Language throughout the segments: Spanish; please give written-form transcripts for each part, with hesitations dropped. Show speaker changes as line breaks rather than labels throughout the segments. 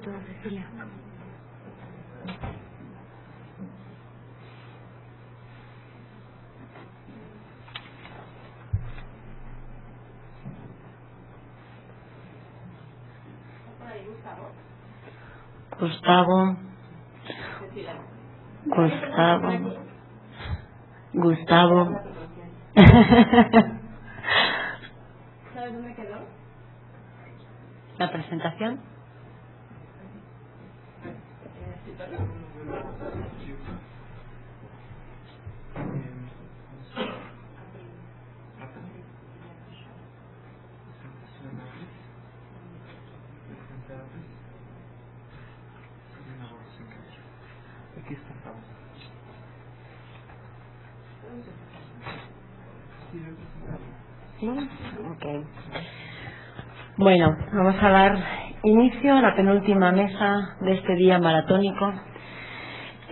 poquito, Cecilia. Gustavo.
¿Sabes dónde quedó?
La presentación.
Aquí está.
Okay. Bueno, vamos a dar inicio a la penúltima mesa de este día maratónico.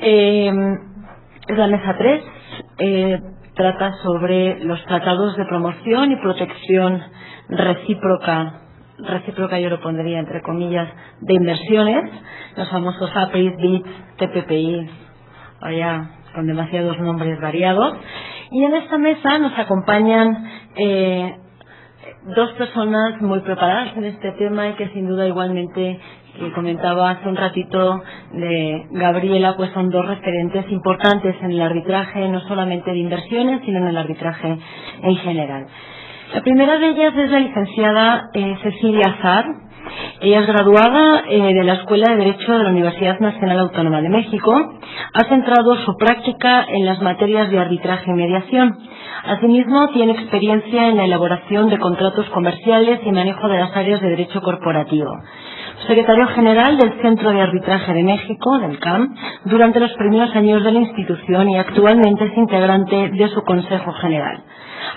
Es la mesa 3. Trata sobre los tratados de promoción y protección recíproca yo lo pondría entre comillas, de inversiones, los famosos APIs, BITs, TPPI, vaya, con demasiados nombres variados. Y en esta mesa nos acompañan dos personas muy preparadas en este tema y que sin duda igualmente, que comentaba hace un ratito de Gabriela, pues son dos referentes importantes en el arbitraje, no solamente de inversiones, sino en el arbitraje en general. La primera de ellas es la licenciada Cecilia Azar. Ella es graduada de la Escuela de Derecho de la Universidad Nacional Autónoma de México. Ha centrado su práctica en las materias de arbitraje y mediación. Asimismo, tiene experiencia en la elaboración de contratos comerciales y manejo de las áreas de derecho corporativo. Secretario General del Centro de Arbitraje de México, del CAM, durante los primeros años de la institución y actualmente es integrante de su Consejo General.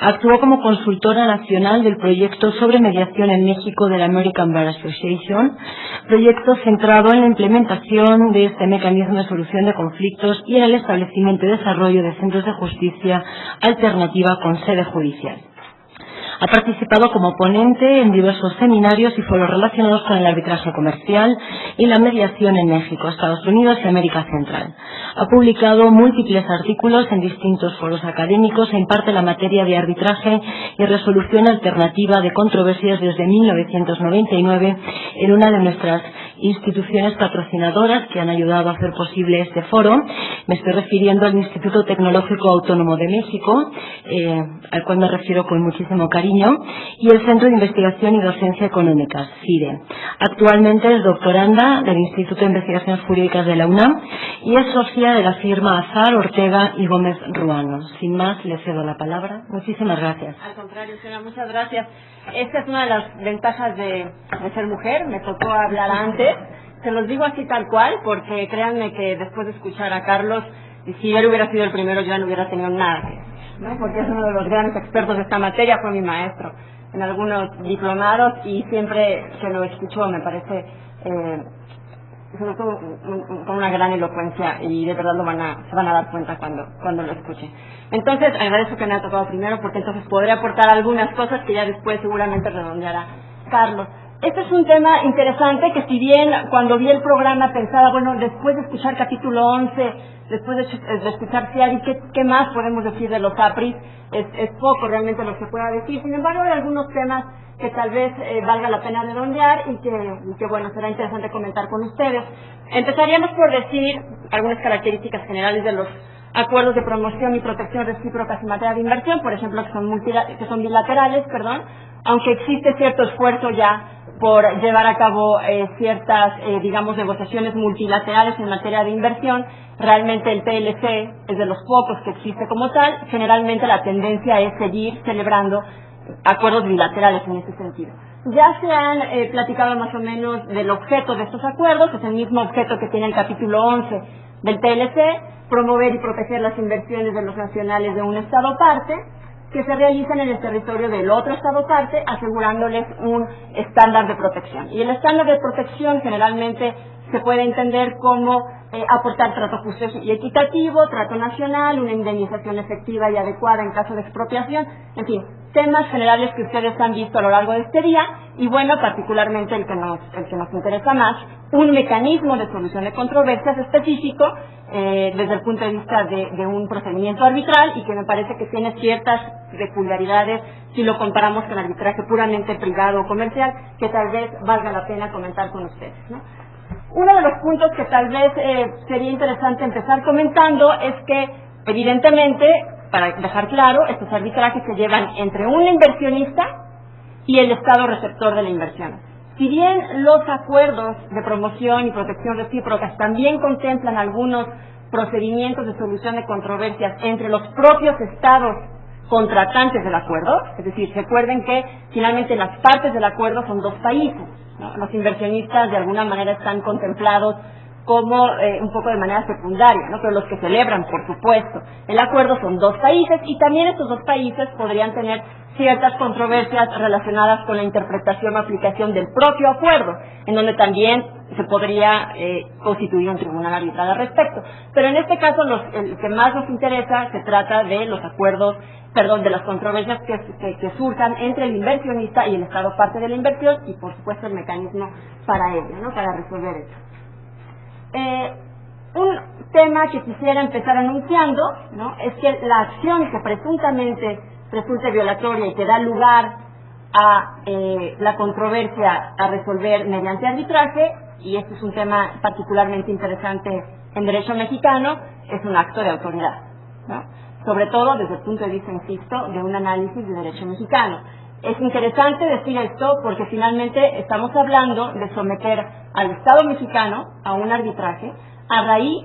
Actuó como consultora nacional del proyecto sobre mediación en México de la American Bar Association, proyecto centrado en la implementación de este mecanismo de solución de conflictos y en el establecimiento y desarrollo de centros de justicia alternativa con sede judicial. Ha participado como ponente en diversos seminarios y foros relacionados con el arbitraje comercial y la mediación en México, Estados Unidos y América Central. Ha publicado múltiples artículos en distintos foros académicos e imparte la materia de arbitraje y resolución alternativa de controversias desde 1999 en una de nuestras instituciones patrocinadoras que han ayudado a hacer posible este foro. Me estoy refiriendo al Instituto Tecnológico Autónomo de México, al cual me refiero con muchísimo cariño, y el Centro de Investigación y Docencia Económicas, CIDE. Actualmente es doctoranda del Instituto de Investigaciones Jurídicas de la UNAM y es socia de la firma Azar, Ortega y Gómez Ruano. Sin más, le cedo la palabra. Muchísimas gracias.
Al contrario, señora, muchas gracias. Esta es una de las ventajas de ser mujer. Me tocó hablar antes. Se los digo así tal cual, porque créanme que después de escuchar a Carlos, si él hubiera sido el primero, yo ya no hubiera tenido nada que decir, ¿no? Porque es uno de los grandes expertos de esta materia, fue mi maestro en algunos diplomados y siempre que lo escucho me parece sobre todo con una gran elocuencia y de verdad se van a dar cuenta cuando lo escuchen. Entonces agradezco que me haya tocado primero porque entonces podré aportar algunas cosas que ya después seguramente redondeará Carlos. Este es un tema interesante que si bien cuando vi el programa pensaba, bueno, después de escuchar capítulo 11, después de escuchar CIADI, ¿qué más podemos decir de los APRIs? Es poco realmente lo que pueda decir. Sin embargo, hay algunos temas que tal vez valga la pena redondear y que bueno, será interesante comentar con ustedes. Empezaríamos por decir algunas características generales de los acuerdos de promoción y protección recíprocas en materia de inversión, por ejemplo, que son bilaterales, aunque existe cierto esfuerzo ya por llevar a cabo ciertas, digamos, negociaciones multilaterales en materia de inversión. Realmente el TLC es de los pocos que existe como tal. Generalmente la tendencia es seguir celebrando acuerdos bilaterales en ese sentido. Ya se han platicado más o menos del objeto de estos acuerdos, es el mismo objeto que tiene el capítulo 11 del TLC, promover y proteger las inversiones de los nacionales de un Estado parte, que se realizan en el territorio del otro Estado parte, asegurándoles un estándar de protección. Y el estándar de protección generalmente se puede entender como aportar trato justo y equitativo, trato nacional, una indemnización efectiva y adecuada en caso de expropiación, en fin, temas generales que ustedes han visto a lo largo de este día y bueno, particularmente el que nos interesa más, un mecanismo de solución de controversias específico desde el punto de vista de un procedimiento arbitral y que me parece que tiene ciertas peculiaridades si lo comparamos con arbitraje puramente privado o comercial que tal vez valga la pena comentar con ustedes, ¿no? Uno de los puntos que tal vez sería interesante empezar comentando es que evidentemente, para dejar claro, estos arbitrajes se llevan entre un inversionista y el Estado receptor de la inversión. Si bien los acuerdos de promoción y protección recíprocas también contemplan algunos procedimientos de solución de controversias entre los propios estados contratantes del acuerdo, es decir, recuerden que finalmente las partes del acuerdo son dos países, ¿no? Los inversionistas de alguna manera están contemplados como un poco de manera secundaria, ¿no? Pero los que celebran, por supuesto, el acuerdo son dos países y también estos dos países podrían tener ciertas controversias relacionadas con la interpretación o aplicación del propio acuerdo, en donde también se podría constituir un tribunal arbitral al respecto. Pero en este caso, el que más nos interesa se trata de los acuerdos, de las controversias que surjan entre el inversionista y el Estado parte de la inversión y, por supuesto, el mecanismo para ello, ¿no? Para resolver eso. Un tema que quisiera empezar anunciando, ¿no? Es que la acción que presuntamente resulte violatoria y que da lugar a la controversia a resolver mediante arbitraje, y este es un tema particularmente interesante en derecho mexicano, es un acto de autoridad, ¿no? Sobre todo desde el punto de vista, insisto, de un análisis de derecho mexicano. Es interesante decir esto porque finalmente estamos hablando de someter al Estado mexicano a un arbitraje a raíz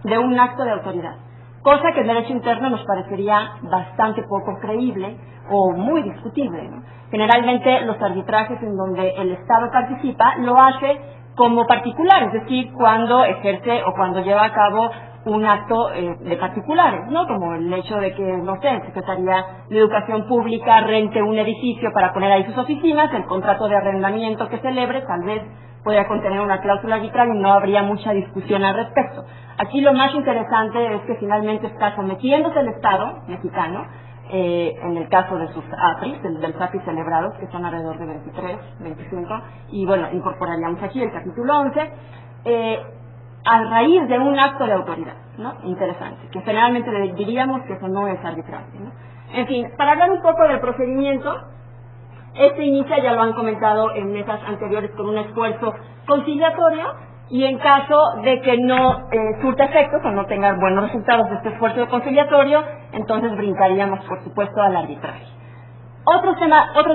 de un acto de autoridad, cosa que en derecho interno nos parecería bastante poco creíble o muy discutible, ¿no? Generalmente los arbitrajes en donde el Estado participa lo hace como particular, es decir, cuando ejerce o cuando lleva a cabo un acto de particulares, ¿no? Como el hecho de que, no sé, Secretaría de Educación Pública rente un edificio para poner ahí sus oficinas, el contrato de arrendamiento que celebre tal vez podría contener una cláusula arbitral y no habría mucha discusión al respecto. Aquí lo más interesante es que finalmente está sometiéndose el Estado mexicano, en el caso de sus APRIs, del APRIs celebrados, que son alrededor de 23, 25, y bueno, incorporaríamos aquí el capítulo 11, a raíz de un acto de autoridad, ¿no? Interesante, que generalmente diríamos que eso no es arbitraje, ¿no? En fin, para hablar un poco del procedimiento, este inicia, ya lo han comentado en mesas anteriores, con un esfuerzo conciliatorio, y en caso de que no surta efectos o no tenga buenos resultados de este esfuerzo conciliatorio, entonces brincaríamos, por supuesto, al arbitraje. Otro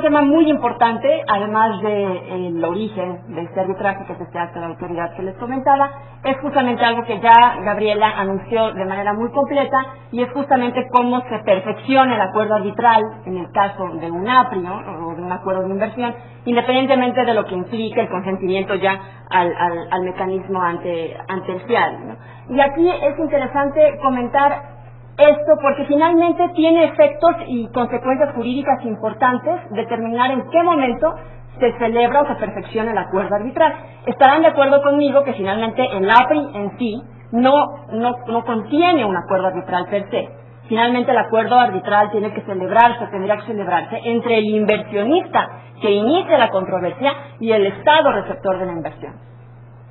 tema muy importante, además del origen de este arbitraje, que es este acto de autoridad que les comentaba, es justamente algo que ya Gabriela anunció de manera muy completa, y es justamente cómo se perfecciona el acuerdo arbitral en el caso de un APRI, ¿no? O de un acuerdo de inversión, independientemente de lo que implique el consentimiento ya al mecanismo ante el FIAL, ¿no? Y aquí es interesante comentar esto porque finalmente tiene efectos y consecuencias jurídicas importantes determinar en qué momento se celebra o se perfecciona el acuerdo arbitral. Estarán de acuerdo conmigo que finalmente el APRI en sí no contiene un acuerdo arbitral per se. Finalmente el acuerdo arbitral tendría que celebrarse entre el inversionista que inicia la controversia y el Estado receptor de la inversión.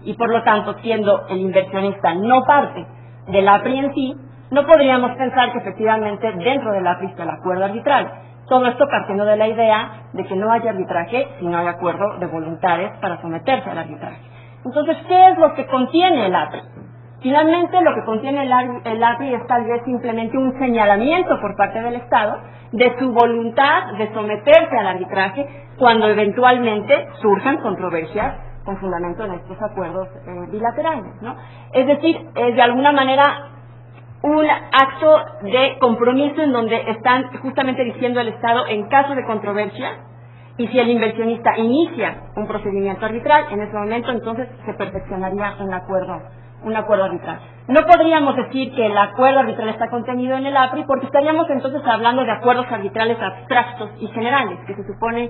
Y por lo tanto, siendo el inversionista no parte del APRI en sí, no podríamos pensar que efectivamente dentro del APRI está el acuerdo arbitral. Todo esto partiendo de la idea de que no haya arbitraje si no hay acuerdo de voluntades para someterse al arbitraje. Entonces, ¿qué es lo que contiene el APRI? Finalmente, lo que contiene el APRI es tal vez simplemente un señalamiento por parte del Estado de su voluntad de someterse al arbitraje cuando eventualmente surjan controversias con fundamento en estos acuerdos bilaterales, ¿no? Es decir, de alguna manera un acto de compromiso en donde están justamente diciendo el Estado en caso de controversia, y si el inversionista inicia un procedimiento arbitral, en ese momento entonces se perfeccionaría un acuerdo arbitral. No podríamos decir que el acuerdo arbitral está contenido en el APRI porque estaríamos entonces hablando de acuerdos arbitrales abstractos y generales que se supone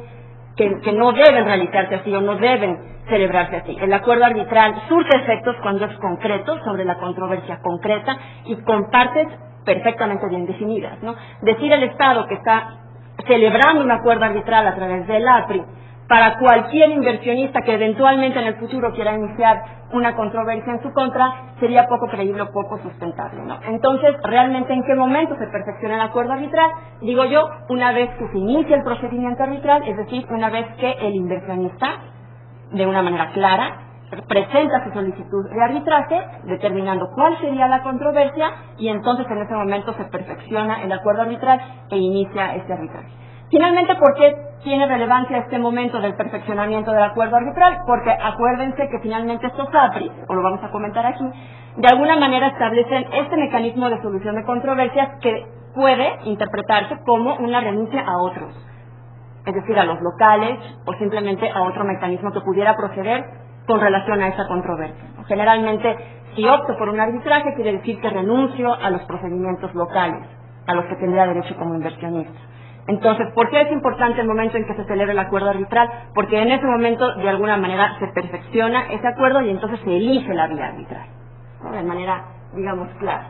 que no deben realizarse así o no deben celebrarse así. El acuerdo arbitral surte efectos cuando es concreto, sobre la controversia concreta y con partes perfectamente bien definidas, ¿no? Decir al Estado que está celebrando un acuerdo arbitral a través del APRI para cualquier inversionista que eventualmente en el futuro quiera iniciar una controversia en su contra, sería poco creíble o poco sustentable, ¿no? Entonces, ¿realmente en qué momento se perfecciona el acuerdo arbitral? Digo yo, una vez que se inicia el procedimiento arbitral, es decir, una vez que el inversionista, de una manera clara, presenta su solicitud de arbitraje, determinando cuál sería la controversia, y entonces en ese momento se perfecciona el acuerdo arbitral e inicia este arbitraje. Finalmente, ¿por qué tiene relevancia este momento del perfeccionamiento del acuerdo arbitral? Porque acuérdense que finalmente estos APRIs, o lo vamos a comentar aquí, de alguna manera establecen este mecanismo de solución de controversias que puede interpretarse como una renuncia a otros, es decir, a los locales o simplemente a otro mecanismo que pudiera proceder con relación a esa controversia. Generalmente, si opto por un arbitraje, quiere decir que renuncio a los procedimientos locales, a los que tendría derecho como inversionista. Entonces, ¿por qué es importante el momento en que se celebre el acuerdo arbitral? Porque en ese momento, de alguna manera, se perfecciona ese acuerdo y entonces se elige la vía arbitral, ¿no? De manera, digamos, clara.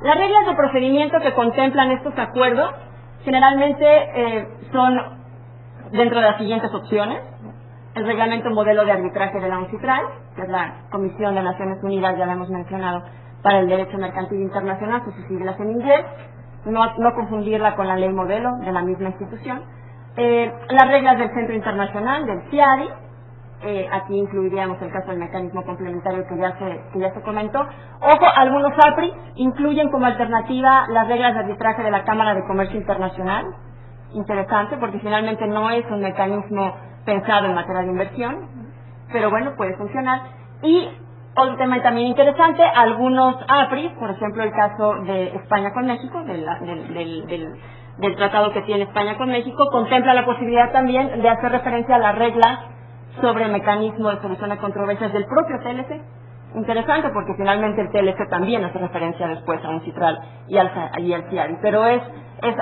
Las reglas de procedimiento que contemplan estos acuerdos generalmente son dentro de las siguientes opciones: el reglamento modelo de arbitraje de la UNCITRAL, que es la Comisión de Naciones Unidas, ya la hemos mencionado, para el Derecho Mercantil Internacional, sus siglas en inglés, no confundirla con la ley modelo de la misma institución. Las reglas del Centro Internacional, del CIADI, aquí incluiríamos el caso del mecanismo complementario que ya se comentó. Ojo, algunos APRI incluyen como alternativa las reglas de arbitraje de la Cámara de Comercio Internacional. Interesante, porque finalmente no es un mecanismo pensado en materia de inversión, pero bueno, puede funcionar. Y otro tema también interesante, algunos APRIs, por ejemplo el caso de España con México, del tratado que tiene España con México, contempla la posibilidad también de hacer referencia a las reglas sobre el mecanismo de solución de controversias del propio TLC. Interesante, porque finalmente el TLC también hace referencia después a UNCITRAL y al CIADI, pero es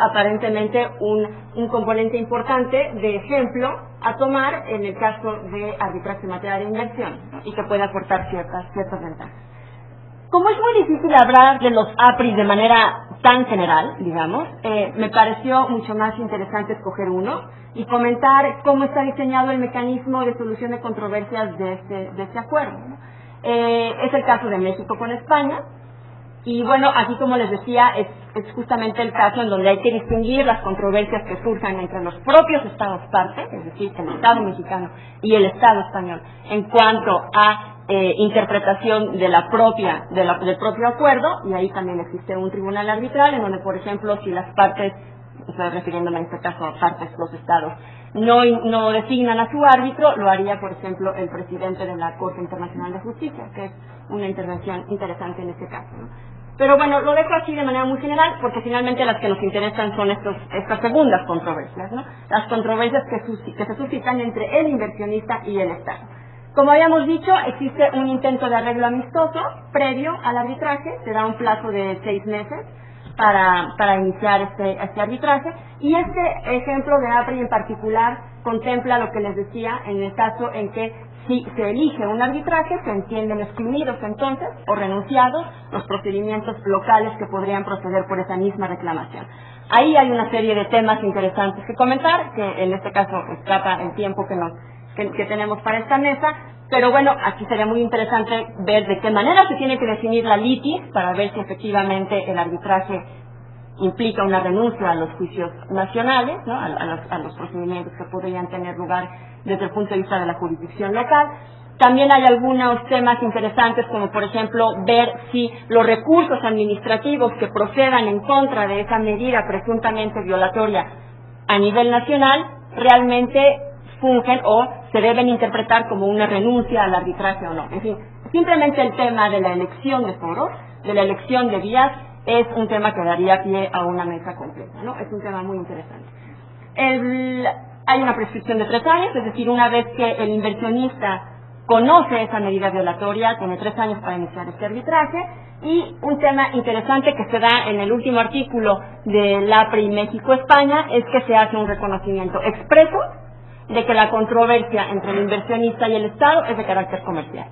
aparentemente un componente importante de ejemplo a tomar en el caso de arbitraje en materia de inversión, ¿no? Y que puede aportar ciertas ventajas. Como es muy difícil hablar de los APRIs de manera tan general, digamos, me pareció mucho más interesante escoger uno y comentar cómo está diseñado el mecanismo de solución de controversias de este acuerdo, ¿no? Es el caso de México con España. Y bueno, aquí como les decía, es justamente el caso en donde hay que distinguir las controversias que surjan entre los propios estados parte, es decir, el Estado mexicano y el Estado español, en cuanto a interpretación de del propio acuerdo, y ahí también existe un tribunal arbitral en donde, por ejemplo, si las partes, estoy refiriéndome en este caso a partes, los estados, no designan a su árbitro, lo haría, por ejemplo, el presidente de la Corte Internacional de Justicia, que es una intervención interesante en este caso, ¿no? Pero bueno, lo dejo así de manera muy general, porque finalmente las que nos interesan son estas segundas controversias, ¿no? Las controversias que se suscitan entre el inversionista y el Estado. Como habíamos dicho, existe un intento de arreglo amistoso previo al arbitraje, se da un plazo de 6 meses para iniciar este arbitraje, y este ejemplo de APRI en particular contempla lo que les decía en el caso en que si se elige un arbitraje, se entienden excluidos entonces o renunciados los procedimientos locales que podrían proceder por esa misma reclamación. Ahí hay una serie de temas interesantes que comentar, que en este caso escapa el tiempo que tenemos para esta mesa, pero bueno, aquí sería muy interesante ver de qué manera se tiene que definir la litis para ver si efectivamente el arbitraje implica una renuncia a los juicios nacionales, ¿no? a los procedimientos que podrían tener lugar desde el punto de vista de la jurisdicción local. También hay algunos temas interesantes, como por ejemplo ver si los recursos administrativos que procedan en contra de esa medida presuntamente violatoria a nivel nacional realmente fungen o se deben interpretar como una renuncia al arbitraje o no. En fin, simplemente el tema de la elección de foros, de la elección de vías, es un tema que daría pie a una mesa completa, ¿no? Es un tema muy interesante. Hay una prescripción de 3 años, es decir, una vez que el inversionista conoce esa medida violatoria, tiene 3 años para iniciar este arbitraje. Y un tema interesante que se da en el último artículo del APRI México-España es que se hace un reconocimiento expreso de que la controversia entre el inversionista y el Estado es de carácter comercial.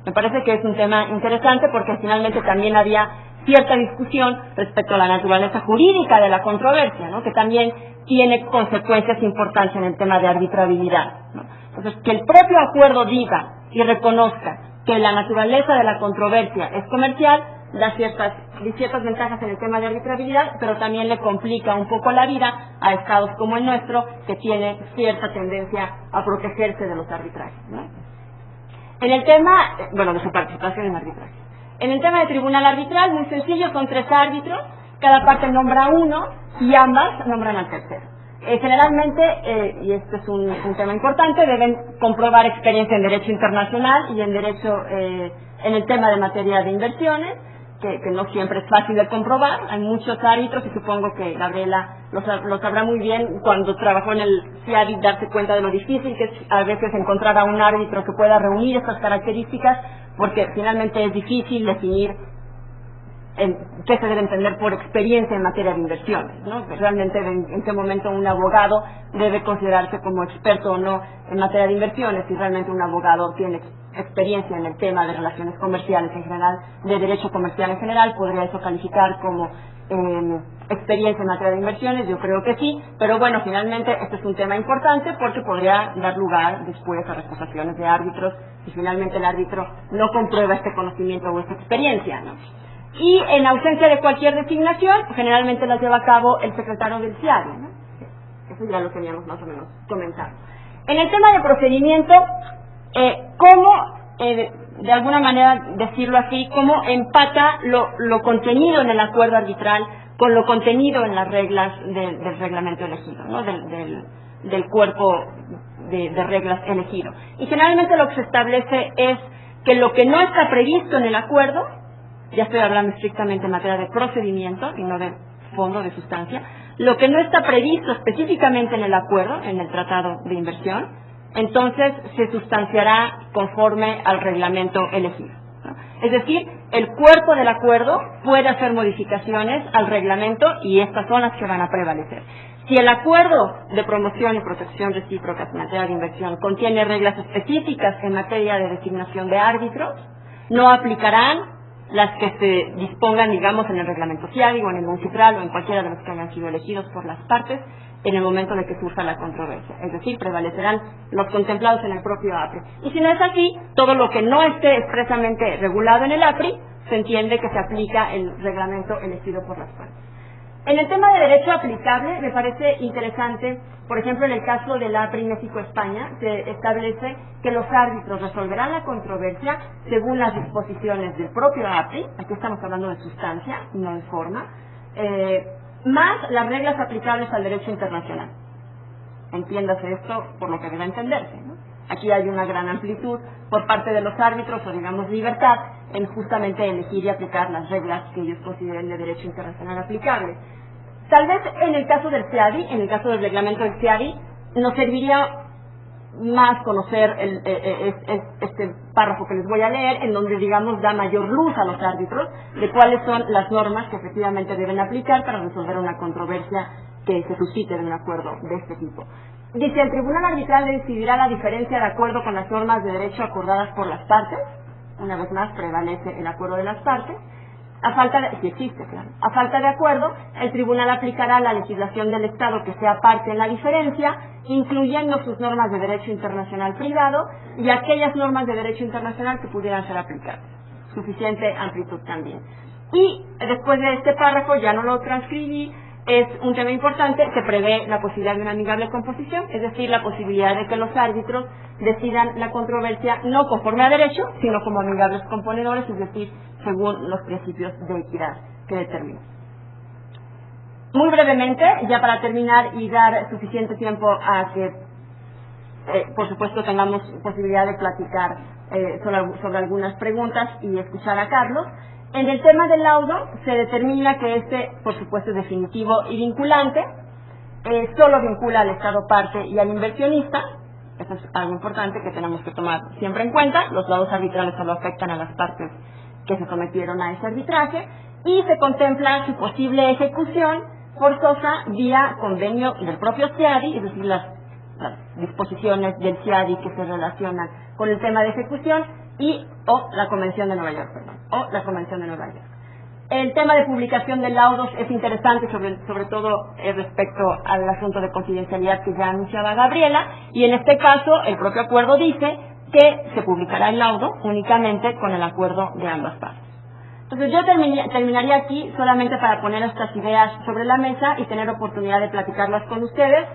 Me parece que es un tema interesante porque finalmente también había cierta discusión respecto a la naturaleza jurídica de la controversia, ¿no? Que también tiene consecuencias importantes en el tema de arbitrabilidad, ¿no? Entonces, que el propio acuerdo diga y reconozca que la naturaleza de la controversia es comercial, da ciertas ventajas en el tema de arbitrabilidad, pero también le complica un poco la vida a estados como el nuestro, que tiene cierta tendencia a protegerse de los arbitrajes, ¿no? En el tema, de su participación en arbitraje. En el tema de tribunal arbitral, muy sencillo, son 3 árbitros, cada parte nombra uno y ambas nombran al tercero. Generalmente, y este es un tema importante, deben comprobar experiencia en derecho internacional y en derecho, en el tema de materia de inversiones, que no siempre es fácil de comprobar. Hay muchos árbitros, y supongo que Gabriela lo sabrá muy bien cuando trabajó en el CIADI, darse cuenta de lo difícil que es a veces encontrar a un árbitro que pueda reunir estas características, porque finalmente es difícil definir qué se debe entender por experiencia en materia de inversiones, ¿no? Realmente en qué momento un abogado debe considerarse como experto o no en materia de inversiones, si realmente un abogado tiene experiencia en el tema de relaciones comerciales en general, de derecho comercial en general, podría eso calificar como experiencia en materia de inversiones. Yo creo que sí, pero bueno, finalmente este es un tema importante porque podría dar lugar después a recusaciones de árbitros si finalmente el árbitro no comprueba este conocimiento o esta experiencia, ¿no? Y en ausencia de cualquier designación, generalmente las lleva a cabo el secretario del CIADI, ¿no? Eso ya lo teníamos más o menos comentado. En el tema de procedimiento, ¿cómo, de alguna manera decirlo así, cómo empata lo contenido en el acuerdo arbitral con lo contenido en las reglas del reglamento elegido, ¿no? Del cuerpo de reglas elegido? Y generalmente lo que se establece es que lo que no está previsto en el acuerdo, ya estoy hablando estrictamente en materia de procedimiento y no de fondo, de sustancia, lo que no está previsto específicamente en el acuerdo, en el tratado de inversión, entonces se sustanciará conforme al reglamento elegido, ¿no? Es decir, el cuerpo del acuerdo puede hacer modificaciones al reglamento y estas son las que van a prevalecer. Si el acuerdo de promoción y protección recíprocas en materia de inversión contiene reglas específicas en materia de designación de árbitros, no aplicarán las que se dispongan, digamos, en el reglamento CIADI o en el municipal o en cualquiera de los que hayan sido elegidos por las partes en el momento de que surja la controversia. Es decir, prevalecerán los contemplados en el propio APRI. Y si no es así, todo lo que no esté expresamente regulado en el APRI, se entiende que se aplica el reglamento elegido por las partes. En el tema de derecho aplicable, me parece interesante, por ejemplo, en el caso del APRI México-España, se establece que los árbitros resolverán la controversia según las disposiciones del propio APRI, aquí estamos hablando de sustancia, no de forma, más las reglas aplicables al derecho internacional. Entiéndase esto por lo que debe entenderse, ¿no? Aquí hay una gran amplitud por parte de los árbitros, o digamos libertad, en justamente elegir y aplicar las reglas que ellos consideren de derecho internacional aplicable. Tal vez en el caso del CIADI, en el caso del reglamento del CIADI, nos serviría más conocer este párrafo que les voy a leer, en donde, digamos, da mayor luz a los árbitros de cuáles son las normas que efectivamente deben aplicar para resolver una controversia que se suscite de un acuerdo de este tipo. Dice, el tribunal arbitral decidirá la diferencia de acuerdo con las normas de derecho acordadas por las partes. Una vez más, prevalece el acuerdo de las partes. Si existe, claro. A falta de acuerdo, el tribunal aplicará la legislación del Estado que sea parte en la diferencia, incluyendo sus normas de derecho internacional privado y aquellas normas de derecho internacional que pudieran ser aplicadas. Suficiente amplitud también. Y después de este párrafo, ya no lo transcribí, es un tema importante que prevé la posibilidad de una amigable composición, es decir, la posibilidad de que los árbitros decidan la controversia no conforme a derecho, sino como amigables componedores, es decir, según los principios de equidad que determinan. Muy brevemente, ya para terminar y dar suficiente tiempo a que, por supuesto, tengamos posibilidad de platicar sobre algunas preguntas y escuchar a Carlos. En el tema del laudo, se determina que este, por supuesto, es definitivo y vinculante, solo vincula al Estado parte y al inversionista. Eso es algo importante que tenemos que tomar siempre en cuenta. Los laudos arbitrales solo afectan a las partes que se sometieron a ese arbitraje, y se contempla su posible ejecución forzosa vía convenio del propio CIADI, es decir, las disposiciones del CIADI que se relacionan con el tema de ejecución, o la Convención de Nueva York, El tema de publicación de laudos es interesante, sobre todo respecto al asunto de confidencialidad que ya anunciaba Gabriela, y en este caso el propio acuerdo dice que se publicará el laudo únicamente con el acuerdo de ambas partes. Entonces yo terminaría aquí solamente para poner estas ideas sobre la mesa y tener oportunidad de platicarlas con ustedes.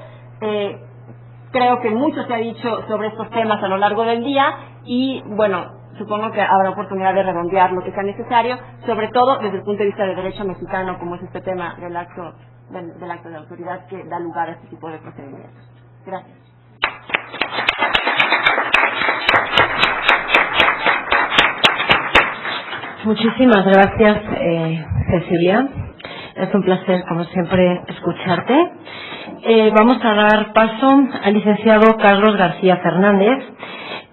Creo que mucho se ha dicho sobre estos temas a lo largo del día y, bueno, supongo que habrá oportunidad de redondear lo que sea necesario, sobre todo desde el punto de vista del derecho mexicano, como es este tema del acto de autoridad que da lugar a este tipo de procedimientos. Gracias.
Muchísimas gracias, Cecilia. Es un placer, como siempre, escucharte. Vamos a dar paso al licenciado Carlos García Fernández.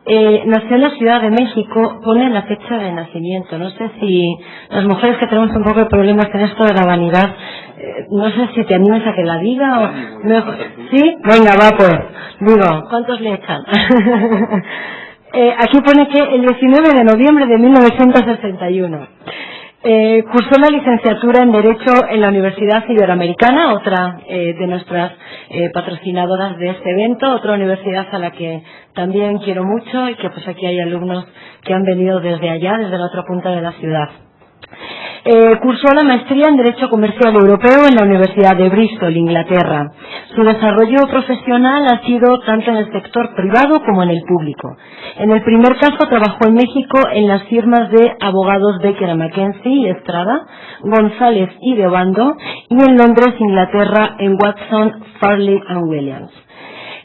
Nació en la Ciudad de México, pone la fecha de nacimiento. No sé si las mujeres que tenemos un poco de problemas en esto de la vanidad, no sé si te animas a que la diga o... ¿Sí? Venga, va pues. Digo, ¿cuántos le echan? Aquí pone que el 19 de noviembre de 1961. Cursó la licenciatura en Derecho en la Universidad Iberoamericana, otra de nuestras patrocinadoras de este evento, otra universidad a la que también quiero mucho y que pues aquí hay alumnos que han venido desde allá, desde la otra punta de la ciudad. Cursó la maestría en Derecho Comercial Europeo en la Universidad de Bristol, Inglaterra. Su desarrollo profesional ha sido tanto en el sector privado como en el público. En el primer caso trabajó en México en las firmas de abogados Baker & McKenzie y Estrada, González y de Obando, y en Londres, Inglaterra, en Watson, Farley & Williams.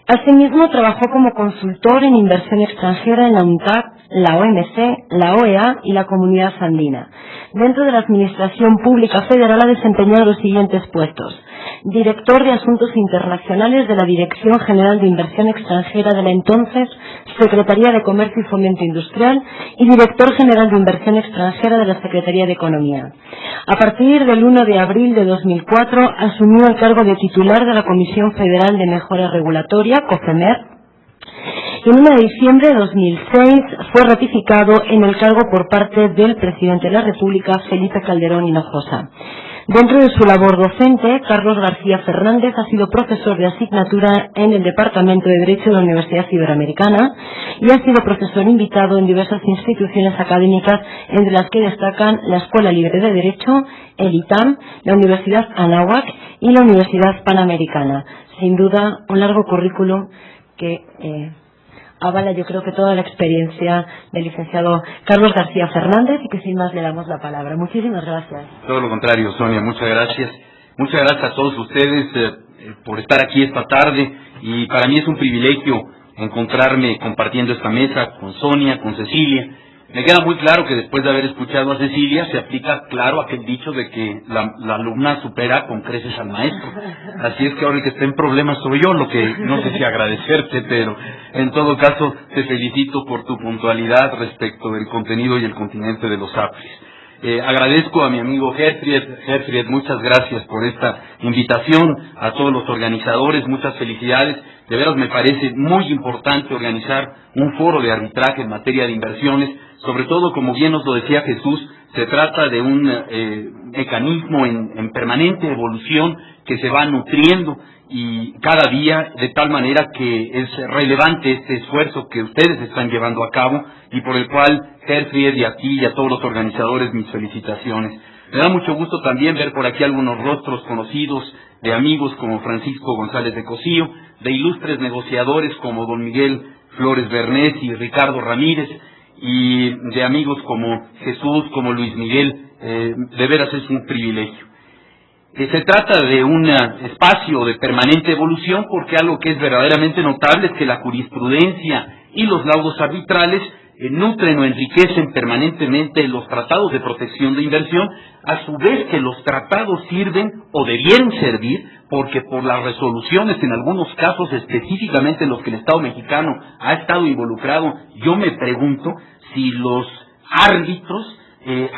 Asimismo, trabajó como consultor en inversión extranjera en la UNTAD, la OMC, la OEA y la Comunidad Andina. Dentro de la Administración Pública Federal ha desempeñado los siguientes puestos: director de Asuntos Internacionales de la Dirección General de Inversión Extranjera de la entonces Secretaría de Comercio y Fomento Industrial y director general de Inversión Extranjera de la Secretaría de Economía. A partir del 1 de abril de 2004 asumió el cargo de titular de la Comisión Federal de Mejora Regulatoria, COFEMER, y en 1 de diciembre de 2006 fue ratificado en el cargo por parte del presidente de la República, Felipe Calderón Hinojosa. Dentro de su labor docente, Carlos García Fernández ha sido profesor de asignatura en el Departamento de Derecho de la Universidad Iberoamericana y ha sido profesor invitado en diversas instituciones académicas, entre las que destacan la Escuela Libre de Derecho, el ITAM, la Universidad Anáhuac y la Universidad Panamericana. Sin duda, un largo currículum que avala, yo creo, que toda la experiencia del licenciado Carlos García Fernández, y que sin más le damos la palabra. Muchísimas gracias.
Todo lo contrario, Sonia, muchas gracias. Muchas gracias a todos ustedes por estar aquí esta tarde, y para mí es un privilegio encontrarme compartiendo esta mesa con Sonia, con Cecilia. Me queda muy claro que después de haber escuchado a Cecilia se aplica, claro, aquel dicho de que la alumna supera con creces al maestro. Así es que ahora el que está en problemas soy yo, lo que no sé si agradecerte, pero en todo caso te felicito por tu puntualidad respecto del contenido y el continente de los APRIS. Agradezco a mi amigo Gerfried, muchas gracias por esta invitación, a todos los organizadores, muchas felicidades. De veras me parece muy importante organizar un foro de arbitraje en materia de inversiones, sobre todo, como bien nos lo decía Jesús, se trata de un mecanismo en permanente evolución que se va nutriendo y cada día, de tal manera que es relevante este esfuerzo que ustedes están llevando a cabo y por el cual, Gerfried, y a ti y a todos los organizadores, mis felicitaciones. Me da mucho gusto también ver por aquí algunos rostros conocidos de amigos como Francisco González de Cosío, de ilustres negociadores como don Miguel Flores Bernés y Ricardo Ramírez, y de amigos como Jesús, como Luis Miguel. De veras es un privilegio. Se trata de un espacio de permanente evolución, porque algo que es verdaderamente notable es que la jurisprudencia y los laudos arbitrales nutren o enriquecen permanentemente los tratados de protección de inversión, a su vez que los tratados sirven o debieron servir, porque por las resoluciones, en algunos casos específicamente en los que el Estado mexicano ha estado involucrado, yo me pregunto si los árbitros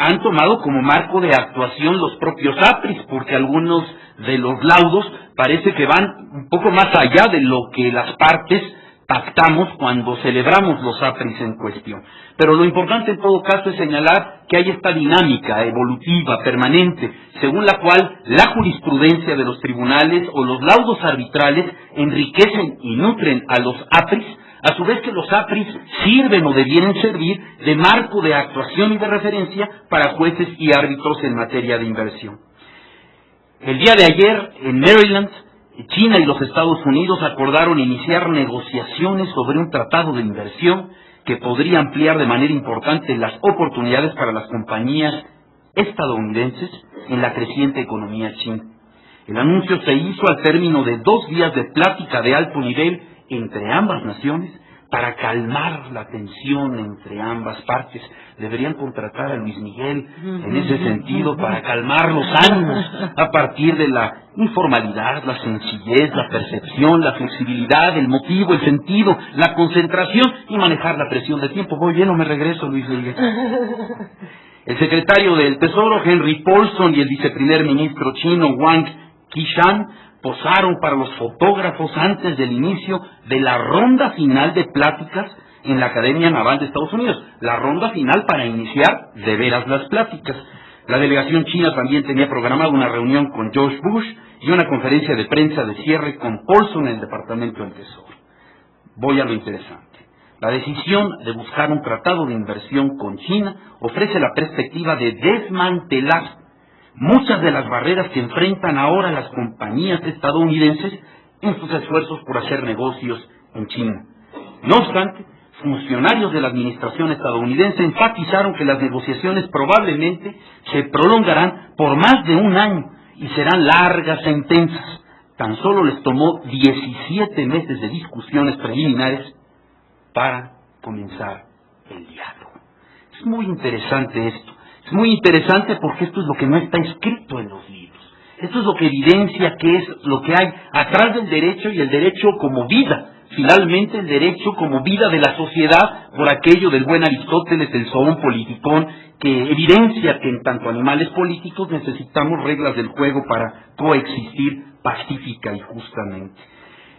han tomado como marco de actuación los propios APRIS, porque algunos de los laudos parece que van un poco más allá de lo que las partes pactamos cuando celebramos los APRIS en cuestión. Pero lo importante en todo caso es señalar que hay esta dinámica evolutiva permanente, según la cual la jurisprudencia de los tribunales o los laudos arbitrales enriquecen y nutren a los APRIS, a su vez que los APRIS sirven o debieren servir de marco de actuación y de referencia para jueces y árbitros en materia de inversión. El día de ayer, en Maryland, China y los Estados Unidos acordaron iniciar negociaciones sobre un tratado de inversión que podría ampliar de manera importante las oportunidades para las compañías estadounidenses en la creciente economía china. El anuncio se hizo al término de 2 días de plática de alto nivel entre ambas naciones para calmar la tensión entre ambas partes. Deberían contratar a Luis Miguel en ese sentido para calmar los ánimos a partir de la informalidad, la sencillez, la percepción, la flexibilidad, el motivo, el sentido, la concentración y manejar la presión de tiempo. Voy bien o me regreso, Luis Miguel. El secretario del Tesoro, Henry Paulson, y el viceprimer ministro chino, Wang Qishan, posaron para los fotógrafos antes del inicio de la ronda final de pláticas en la Academia Naval de Estados Unidos. La ronda final para iniciar de veras las pláticas. La delegación china también tenía programada una reunión con George Bush y una conferencia de prensa de cierre con Paulson en el Departamento del Tesoro. Voy a lo interesante. La decisión de buscar un tratado de inversión con China ofrece la perspectiva de desmantelar muchas de las barreras que enfrentan ahora las compañías estadounidenses en sus esfuerzos por hacer negocios en China. No obstante, funcionarios de la administración estadounidense enfatizaron que las negociaciones probablemente se prolongarán por más de 1 año y serán largas e intensas. Tan solo les tomó 17 meses de discusiones preliminares para comenzar el diálogo. Es muy interesante esto. Es muy interesante porque esto es lo que no está escrito en los libros. Esto es lo que evidencia que es lo que hay atrás del derecho y el derecho como vida. Finalmente, el derecho como vida de la sociedad, por aquello del buen Aristóteles, el zoon politicón, que evidencia que en tanto animales políticos necesitamos reglas del juego para coexistir pacífica y justamente.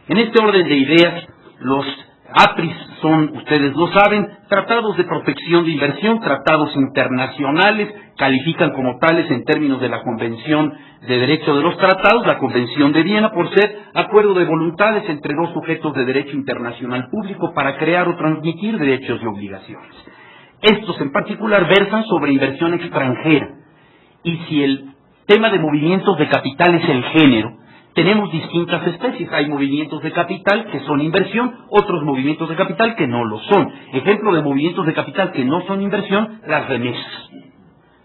En este orden de ideas, los APRIS son, ustedes lo saben, tratados de protección de inversión, tratados internacionales, califican como tales en términos de la Convención de Derecho de los Tratados, la Convención de Viena, por ser acuerdo de voluntades entre 2 sujetos de derecho internacional público para crear o transmitir derechos y obligaciones. Estos en particular versan sobre inversión extranjera, y si el tema de movimientos de capital es el género, tenemos distintas especies. Hay movimientos de capital que son inversión, otros movimientos de capital que no lo son. Ejemplo de movimientos de capital que no son inversión, las remesas.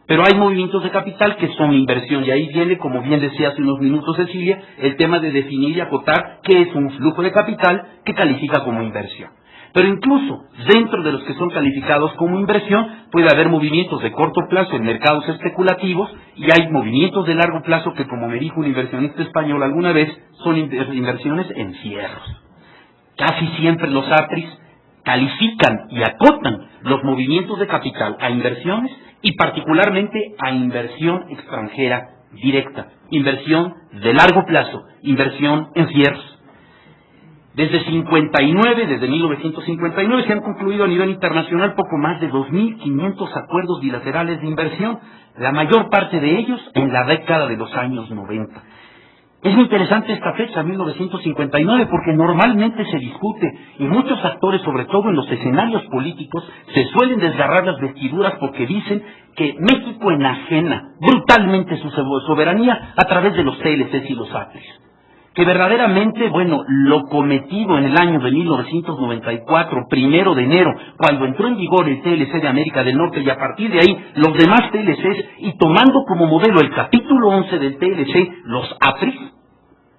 Pero hay movimientos de capital que son inversión, y ahí viene, como bien decía hace unos minutos Cecilia, el tema de definir y acotar qué es un flujo de capital que califica como inversión. Pero incluso dentro de los que son calificados como inversión puede haber movimientos de corto plazo en mercados especulativos y hay movimientos de largo plazo que, como me dijo un inversionista español alguna vez, son inversiones en fierros. Casi siempre los APRIS califican y acotan los movimientos de capital a inversiones y particularmente a inversión extranjera directa, inversión de largo plazo, inversión en fierros. Desde 1959 se han concluido a nivel internacional poco más de 2.500 acuerdos bilaterales de inversión, la mayor parte de ellos en la década de los años 90. Es interesante esta fecha, 1959, porque normalmente se discute y muchos actores, sobre todo en los escenarios políticos, se suelen desgarrar las vestiduras porque dicen que México enajena brutalmente su soberanía a través de los TLCs y los APRIS. Que verdaderamente, lo cometido en el año de 1994, 1 de enero, cuando entró en vigor el TLC de América del Norte y a partir de ahí los demás TLCs, y tomando como modelo el capítulo 11 del TLC, los APRIS,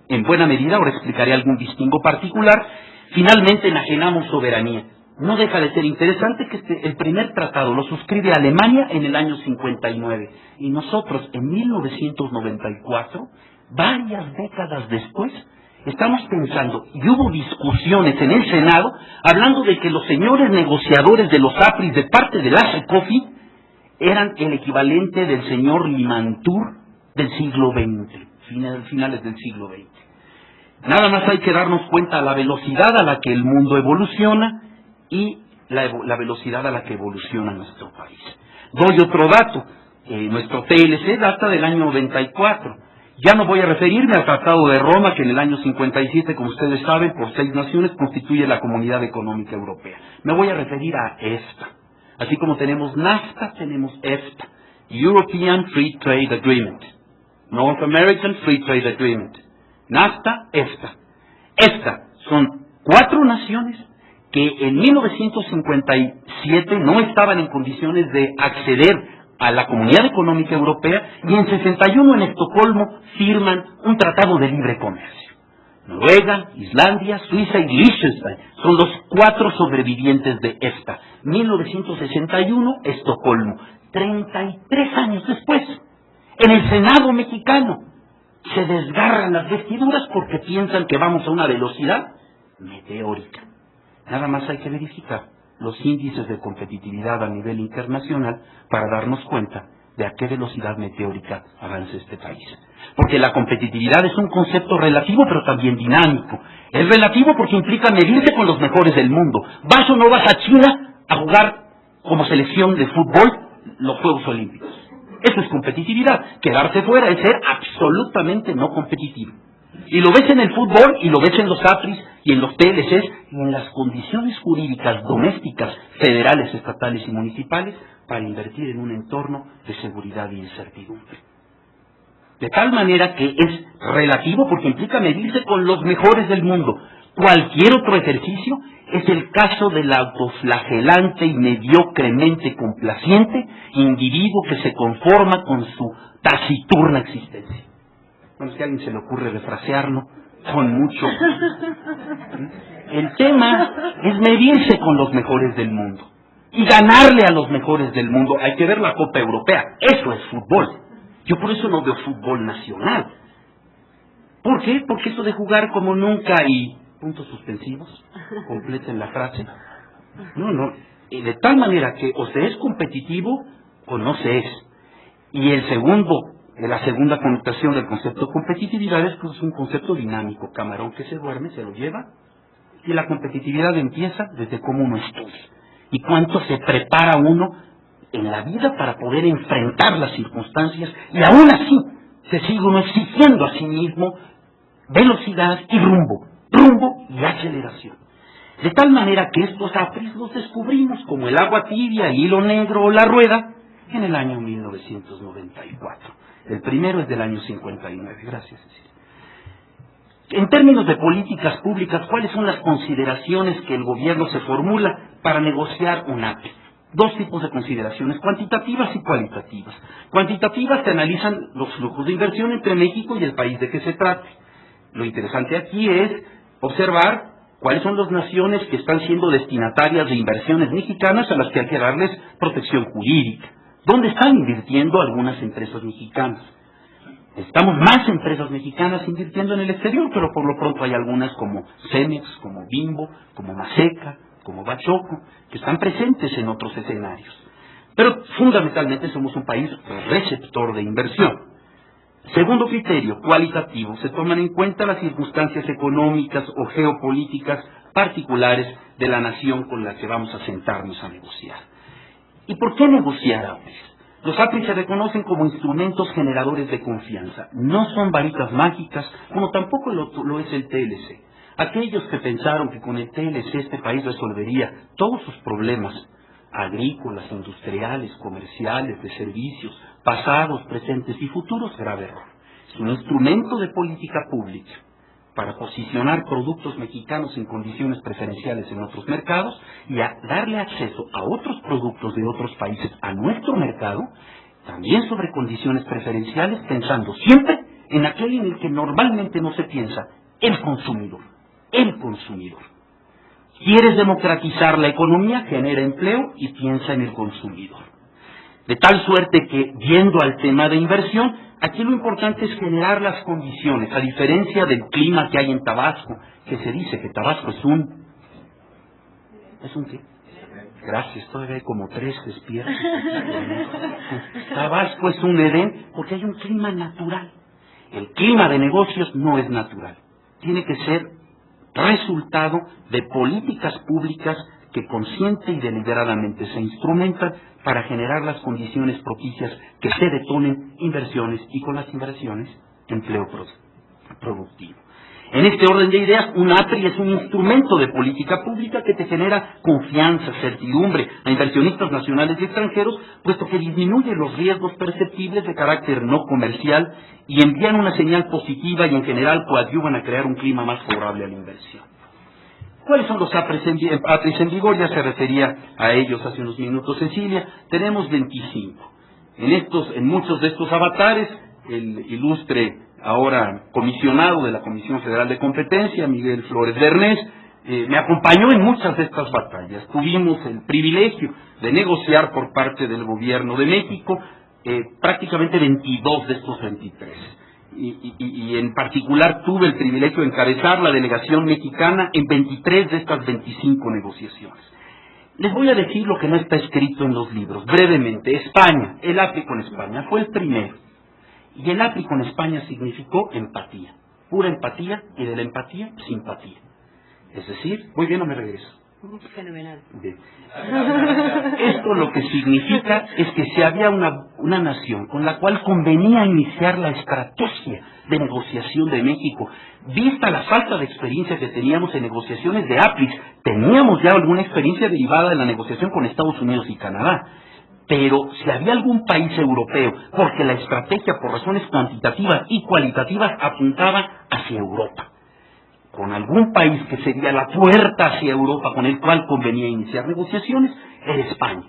en buena medida, ahora explicaré algún distingo particular, finalmente enajenamos soberanía. No deja de ser interesante que el primer tratado lo suscribe Alemania en el año 59, y nosotros en 1994, varias décadas después, estamos pensando, y hubo discusiones en el Senado, hablando de que los señores negociadores de los APRIS de parte de la SECOFI eran el equivalente del señor Limantour del siglo XX, finales del siglo XX. Nada más hay que darnos cuenta de la velocidad a la que el mundo evoluciona y la velocidad a la que evoluciona nuestro país. Doy otro dato. Nuestro TLC data del año 94. Ya no voy a referirme al Tratado de Roma, que en el año 57, como ustedes saben, por 6 naciones constituye la Comunidad Económica Europea. Me voy a referir a EFTA. Así como tenemos NAFTA, tenemos EFTA. European Free Trade Agreement. North American Free Trade Agreement. NAFTA, EFTA. EFTA son 4 naciones que en 1957 no estaban en condiciones de acceder a la Comunidad Económica Europea, y en 61 en Estocolmo firman un tratado de libre comercio. Noruega, Islandia, Suiza y Liechtenstein son los 4 sobrevivientes de EFTA. 1961, Estocolmo. 33 años después, en el Senado mexicano, se desgarran las vestiduras porque piensan que vamos a una velocidad meteórica. Nada más hay que verificar los índices de competitividad a nivel internacional para darnos cuenta de a qué velocidad meteórica avanza este país. Porque la competitividad es un concepto relativo, pero también dinámico. Es relativo porque implica medirse con los mejores del mundo. ¿Vas o no vas a China a jugar como selección de fútbol los Juegos Olímpicos? Eso es competitividad. Quedarse fuera es ser absolutamente no competitivo. Y lo ves en el fútbol, y lo ves en los APRIs, y en los TLCs, y en las condiciones jurídicas domésticas, federales, estatales y municipales, para invertir en un entorno de seguridad e incertidumbre. De tal manera que es relativo porque implica medirse con los mejores del mundo. Cualquier otro ejercicio es el caso del autoflagelante y mediocremente complaciente individuo que se conforma con su taciturna existencia. Bueno, si a alguien se le ocurre refrasearlo con mucho. El tema es medirse con los mejores del mundo y ganarle a los mejores del mundo. Hay que ver la Copa Europea. Eso es fútbol. Yo por eso no veo fútbol nacional. ¿Por qué? Porque eso de jugar como nunca y puntos suspensivos, completen la frase. No. De tal manera que o se es competitivo o no se es. Y la segunda connotación del concepto de competitividad es que es un concepto dinámico. Camarón que se duerme se lo lleva. Y la competitividad empieza desde cómo uno estudia y cuánto se prepara uno en la vida para poder enfrentar las circunstancias, y aún así se sigue uno exigiendo a sí mismo velocidad y rumbo y aceleración. De tal manera que estos APRIs los descubrimos como el agua tibia, el hilo negro o la rueda en el año 1994. El primero es del año 59. Gracias, Cecilia. En términos de políticas públicas, ¿cuáles son las consideraciones que el gobierno se formula para negociar un APRI? 2 tipos de consideraciones, cuantitativas y cualitativas. Cuantitativas se analizan los flujos de inversión entre México y el país de que se trate. Lo interesante aquí es observar cuáles son las naciones que están siendo destinatarias de inversiones mexicanas a las que hay que darles protección jurídica. ¿Dónde están invirtiendo algunas empresas mexicanas? Estamos más empresas mexicanas invirtiendo en el exterior, pero por lo pronto hay algunas como Cemex, como Bimbo, como Maseca, como Bachoco, que están presentes en otros escenarios. Pero fundamentalmente somos un país receptor de inversión. Segundo criterio, cualitativo, se toman en cuenta las circunstancias económicas o geopolíticas particulares de la nación con la que vamos a sentarnos a negociar. ¿Y por qué negociar APRIs? Los APRIs se reconocen como instrumentos generadores de confianza. No son varitas mágicas, como tampoco lo es el TLC. Aquellos que pensaron que con el TLC este país resolvería todos sus problemas agrícolas, industriales, comerciales, de servicios, pasados, presentes y futuros, grave error. Es un instrumento de política pública para posicionar productos mexicanos en condiciones preferenciales en otros mercados y a darle acceso a otros productos de otros países a nuestro mercado, también sobre condiciones preferenciales, pensando siempre en aquel en el que normalmente no se piensa, el consumidor. El consumidor. ¿Quieres democratizar la economía? Genera empleo y piensa en el consumidor. De tal suerte que, viendo al tema de inversión, aquí lo importante es generar las condiciones, a diferencia del clima que hay en Tabasco, que se dice que Tabasco es un qué? Gracias, todavía hay como 3 despiertos. Tabasco es un Edén porque hay un clima natural. El clima de negocios no es natural. Tiene que ser resultado de políticas públicas que consciente y deliberadamente se instrumentan para generar las condiciones propicias que se detonen inversiones y con las inversiones empleo productivo. En este orden de ideas, un APRI es un instrumento de política pública que te genera confianza, certidumbre a inversionistas nacionales y extranjeros, puesto que disminuye los riesgos perceptibles de carácter no comercial y envían una señal positiva y en general coadyuvan a crear un clima más favorable a la inversión. ¿Cuáles son los APRIs en vigor? Ya se refería a ellos hace unos minutos Cecilia. Tenemos 25. En muchos de estos avatares, el ilustre ahora comisionado de la Comisión Federal de Competencia, Miguel Flores Bernés, me acompañó en muchas de estas batallas. Tuvimos el privilegio de negociar por parte del Gobierno de México prácticamente 22 de estos 23. Y en particular tuve el privilegio de encabezar la delegación mexicana en 23 de estas 25 negociaciones. Les voy a decir lo que no está escrito en los libros. Brevemente, España, el APRI con España, fue el primero. Y el APRI con España significó empatía, pura empatía, y de la empatía, simpatía. Es decir, muy bien, no me regreso.
Fenomenal.
Bien. Esto lo que significa es que si había una nación con la cual convenía iniciar la estrategia de negociación de México, vista la falta de experiencia que teníamos en negociaciones de APRIs, teníamos ya alguna experiencia derivada de la negociación con Estados Unidos y Canadá. Pero si había algún país europeo, porque la estrategia por razones cuantitativas y cualitativas apuntaba hacia Europa, con algún país que sería la puerta hacia Europa con el cual convenía iniciar negociaciones, era España.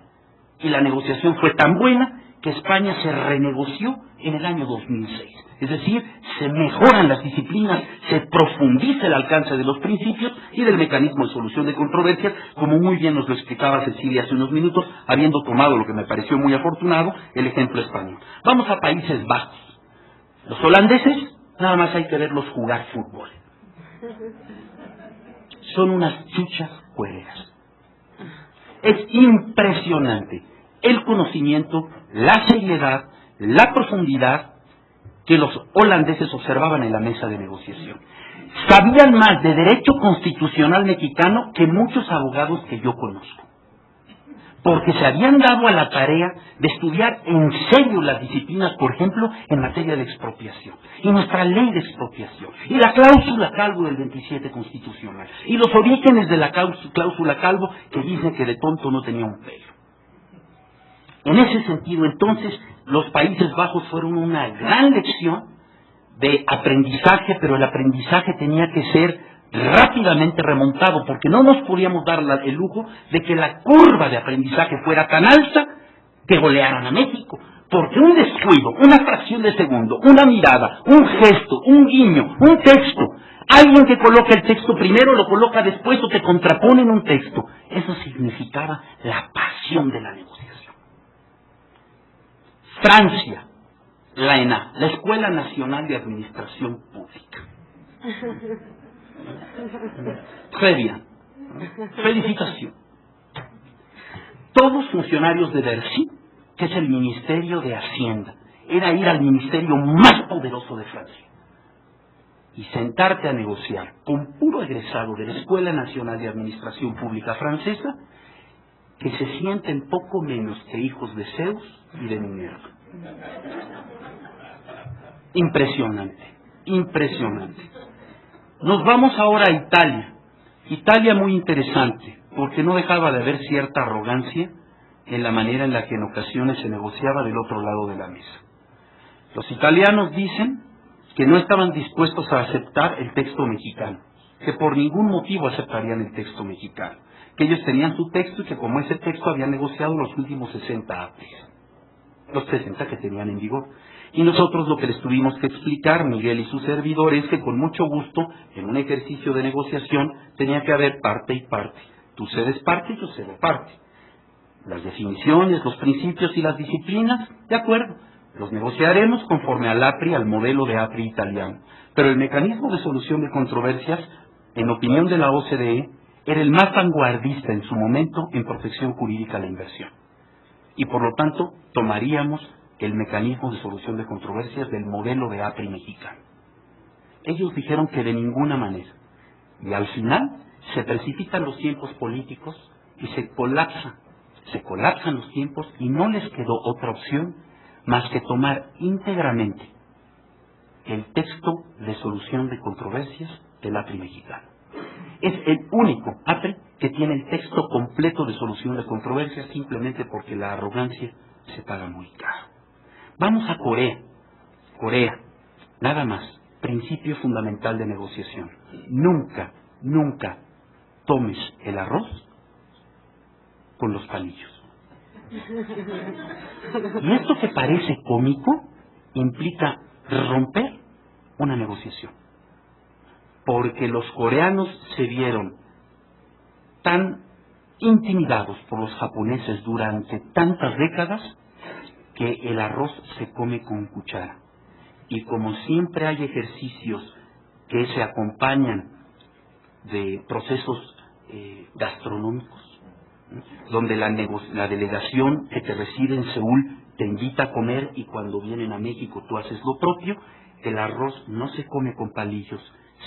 Y la negociación fue tan buena que España se renegoció en el año 2006. Es decir, se mejoran las disciplinas, se profundiza el alcance de los principios y del mecanismo de solución de controversias, como muy bien nos lo explicaba Cecilia hace unos minutos, habiendo tomado lo que me pareció muy afortunado, el ejemplo español. Vamos a Países Bajos. Los holandeses, nada más hay que verlos jugar fútbol. Son unas chuchas cuereras. Es impresionante el conocimiento, la seriedad, la profundidad que los holandeses observaban en la mesa de negociación. Sabían más de derecho constitucional mexicano que muchos abogados que yo conozco, porque se habían dado a la tarea de estudiar en serio las disciplinas, por ejemplo, en materia de expropiación, y nuestra ley de expropiación, y la cláusula Calvo del 27 constitucional, y los orígenes de la cláusula Calvo, que dicen que de tonto no tenía un pelo. En ese sentido, entonces, los Países Bajos fueron una gran lección de aprendizaje, pero el aprendizaje tenía que ser rápidamente remontado, porque no nos podíamos dar el lujo de que la curva de aprendizaje fuera tan alta que golearan a México, porque un descuido, una fracción de segundo, una mirada, un gesto, un guiño, un texto, alguien que coloca el texto primero, lo coloca después o te contrapone en un texto, eso significaba la pasión de la negociación. Francia, la ENA, la Escuela Nacional de Administración Pública. Très bien. Felicitación. Todos funcionarios de Bercy, que es el Ministerio de Hacienda, era ir al ministerio más poderoso de Francia y sentarte a negociar con puro egresado de la Escuela Nacional de Administración Pública francesa, que se sienten poco menos que hijos de Zeus y de Minerva. Impresionante, impresionante. Nos vamos ahora a Italia. Italia muy interesante, porque no dejaba de haber cierta arrogancia en la manera en la que en ocasiones se negociaba del otro lado de la mesa. Los italianos dicen que no estaban dispuestos a aceptar el texto mexicano, que por ningún motivo aceptarían el texto mexicano, que ellos tenían su texto y que como ese texto habían negociado los últimos 60 APRIs, los 60 que tenían en vigor. Y nosotros lo que les tuvimos que explicar, Miguel y su servidor, es que con mucho gusto, en un ejercicio de negociación, tenía que haber parte y parte. Tú cedes parte y yo cedo parte. Las definiciones, los principios y las disciplinas, de acuerdo, los negociaremos conforme al APRI, al modelo de APRI italiano. Pero el mecanismo de solución de controversias, en opinión de la OCDE, era el más vanguardista en su momento en protección jurídica a la inversión. Y por lo tanto, tomaríamos el mecanismo de solución de controversias del modelo de APRI mexicano. Ellos dijeron que de ninguna manera. Y al final se precipitan los tiempos políticos
y se colapsan los tiempos y no les quedó otra opción más que tomar íntegramente el texto de solución de controversias del APRI mexicano. Es el único APRI que tiene el texto completo de solución de controversias simplemente porque la arrogancia se paga muy caro. Vamos a Corea. Corea, nada más, principio fundamental de negociación. Nunca tomes el arroz con los palillos. Y esto que parece cómico implica romper una negociación. Porque los coreanos se vieron tan intimidados por los japoneses durante tantas décadas que el arroz se come con cuchara. Y como siempre hay ejercicios que se acompañan de procesos gastronómicos, donde la delegación que te recibe en Seúl te invita a comer y cuando vienen a México tú haces lo propio, el arroz no se come con palillos,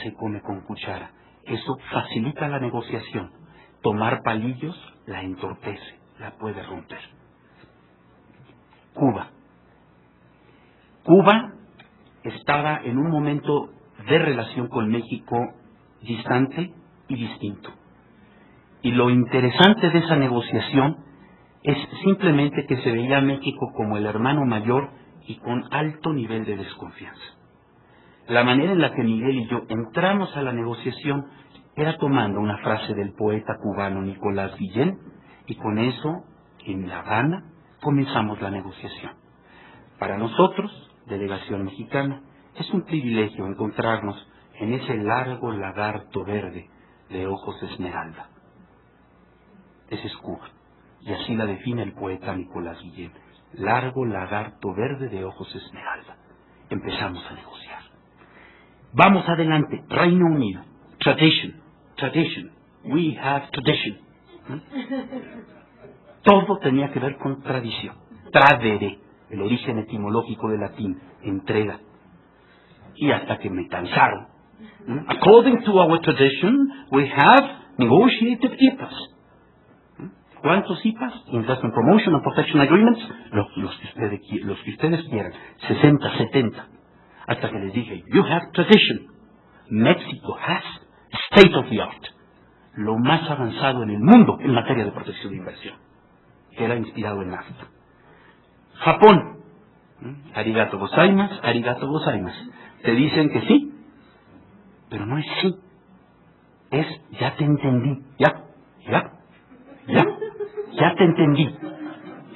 se come con cuchara. Eso facilita la negociación. Tomar palillos la entorpece, la puede romper. Cuba estaba en un momento de relación con México distante y distinto. Y lo interesante de esa negociación es simplemente que se veía a México como el hermano mayor y con alto nivel de desconfianza. La manera en la que Miguel y yo entramos a la negociación era tomando una frase del poeta cubano Nicolás Guillén, y con eso, en La Habana, comenzamos la negociación. Para nosotros, delegación mexicana, es un privilegio encontrarnos en ese largo lagarto verde de ojos esmeralda. Ese es Cuba, y así la define el poeta Nicolás Guillén. Largo lagarto verde de ojos esmeralda. Empezamos a negociar. Vamos adelante, Reino Unido. Tradition. We have tradition. Todo tenía que ver con tradición. Tradere, el origen etimológico del latín, entrega. Y hasta que me cansaron. According to our tradition, we have negotiated IPAs. ¿Cuántos IPAs? Investment Promotion and Protection Agreements. Los que ustedes quieran. 60, 70. Hasta que les dije, you have tradition. México has state of the art. Lo más avanzado en el mundo en materia de protección de inversión. Que era inspirado en NAFTA. Japón. Arigato gozaimasu, arigato gozaimasu. Te dicen que sí, pero no es sí. Es ya te entendí. Ya te entendí.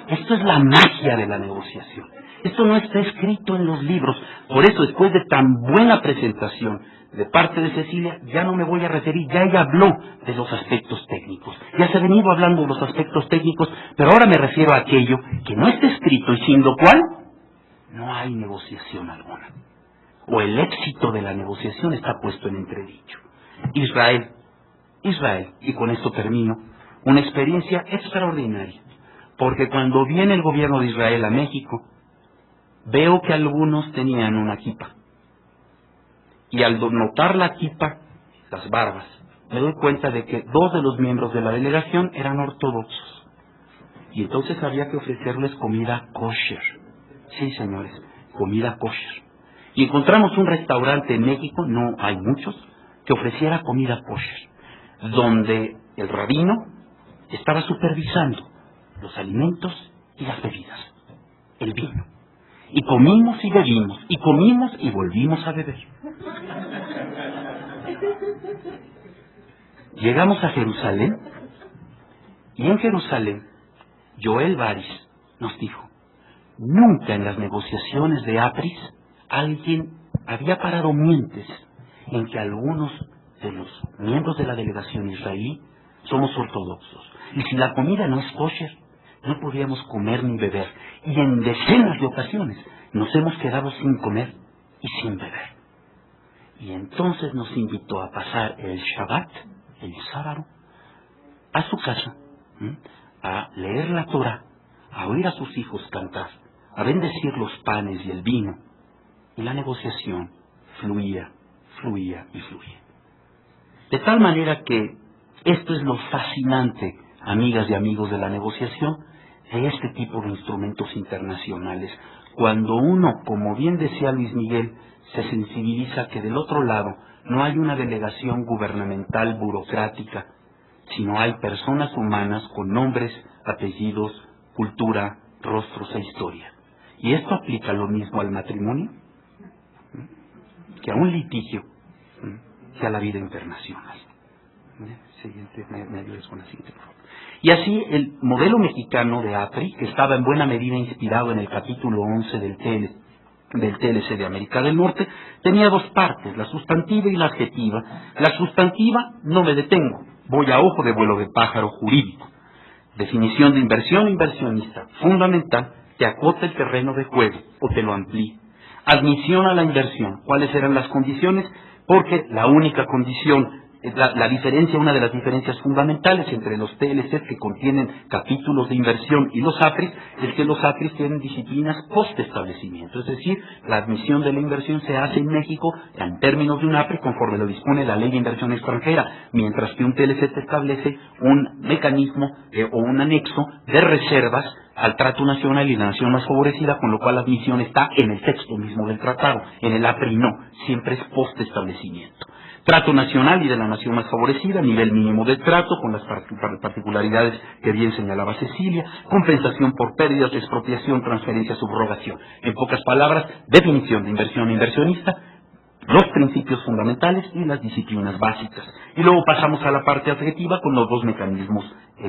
Esto es la magia de la negociación. Esto no está escrito en los libros. Por eso, después de tan buena presentación de parte de Cecilia, ya no me voy a referir. Ya ella habló de los aspectos técnicos. Ya se ha venido hablando de los aspectos técnicos, pero ahora me refiero a aquello que no está escrito y sin lo cual no hay negociación alguna. O el éxito de la negociación está puesto en entredicho. Israel, y con esto termino, una experiencia extraordinaria, porque cuando viene el gobierno de Israel a México, veo que algunos tenían una kipa, y al notar la kipa, las barbas, me doy cuenta de que 2 de los miembros de la delegación eran ortodoxos, y entonces había que ofrecerles comida kosher. Sí, señores, comida kosher. Y encontramos un restaurante en México, no hay muchos, que ofreciera comida kosher, donde el rabino estaba supervisando los alimentos y las bebidas, el vino. Y comimos y bebimos, y comimos y volvimos a beber. Llegamos a Jerusalén, y en Jerusalén, Joel Baris nos dijo, nunca en las negociaciones de APRIS alguien había parado mientes en que algunos de los miembros de la delegación israelí somos ortodoxos. Y si la comida no es kosher, no podíamos comer ni beber. Y en decenas de ocasiones nos hemos quedado sin comer y sin beber. Y entonces nos invitó a pasar el Shabbat, el sábado, a su casa, a leer la Torah, a oír a sus hijos cantar, a bendecir los panes y el vino. Y la negociación fluía. De tal manera que esto es lo fascinante amigas y amigos de la negociación, de este tipo de instrumentos internacionales. Cuando uno, como bien decía Luis Miguel, se sensibiliza que del otro lado no hay una delegación gubernamental burocrática, sino hay personas humanas con nombres, apellidos, cultura, rostros e historia. Y esto aplica lo mismo al matrimonio, que a un litigio, que a la vida internacional. Siguiente, me ayudes con la siguiente, por favor. Y así el modelo mexicano de APRI, que estaba en buena medida inspirado en el capítulo 11 del TLC de América del Norte, tenía dos partes, la sustantiva y la adjetiva. La sustantiva, no me detengo, voy a ojo de vuelo de pájaro jurídico. Definición de inversión, inversionista, fundamental, te acota el terreno de juego o te lo amplía. Admisión a la inversión, ¿cuáles eran las condiciones? Porque la única condición, la diferencia, una de las diferencias fundamentales entre los TLCs que contienen capítulos de inversión y los APRIs, es que los APRIs tienen disciplinas post-establecimiento, es decir, la admisión de la inversión se hace en México en términos de un APRI conforme lo dispone la Ley de Inversión Extranjera, mientras que un TLC te establece un mecanismo o un anexo de reservas al trato nacional y la nación más favorecida, con lo cual la admisión está en el texto mismo del tratado, en el APRI no, siempre es post-establecimiento. Trato nacional y de la nación más favorecida, nivel mínimo de trato, con las particularidades que bien señalaba Cecilia, compensación por pérdidas, expropiación, transferencia, subrogación. En pocas palabras, definición de inversión e inversionista, los principios fundamentales y las disciplinas básicas. Y luego pasamos a la parte adjetiva con los dos mecanismos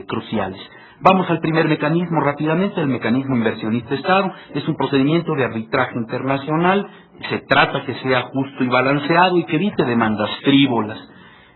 cruciales. Vamos al primer mecanismo rápidamente, el mecanismo inversionista-Estado. Es un procedimiento de arbitraje internacional, se trata que sea justo y balanceado y que evite demandas frívolas.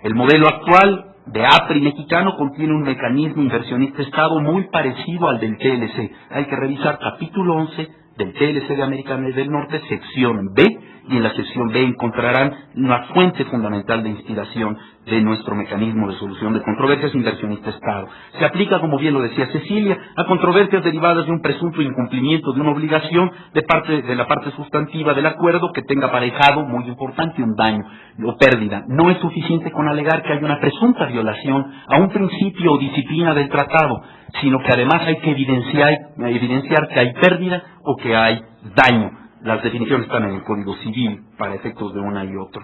El modelo actual de APRI mexicano contiene un mecanismo inversionista-Estado muy parecido al del TLC. Hay que revisar capítulo 11 del TLC de América del Norte, sección B, y en la sección B encontrarán una fuente fundamental de inspiración de nuestro mecanismo de solución de controversias inversionista-Estado. Se aplica, como bien lo decía Cecilia, a controversias derivadas de un presunto incumplimiento de una obligación de la parte sustantiva del acuerdo que tenga aparejado, muy importante, un daño o pérdida. No es suficiente con alegar que hay una presunta violación a un principio o disciplina del tratado, sino que además hay que evidenciar que hay pérdida o que hay daño. Las definiciones están en el Código Civil para efectos de una y otro.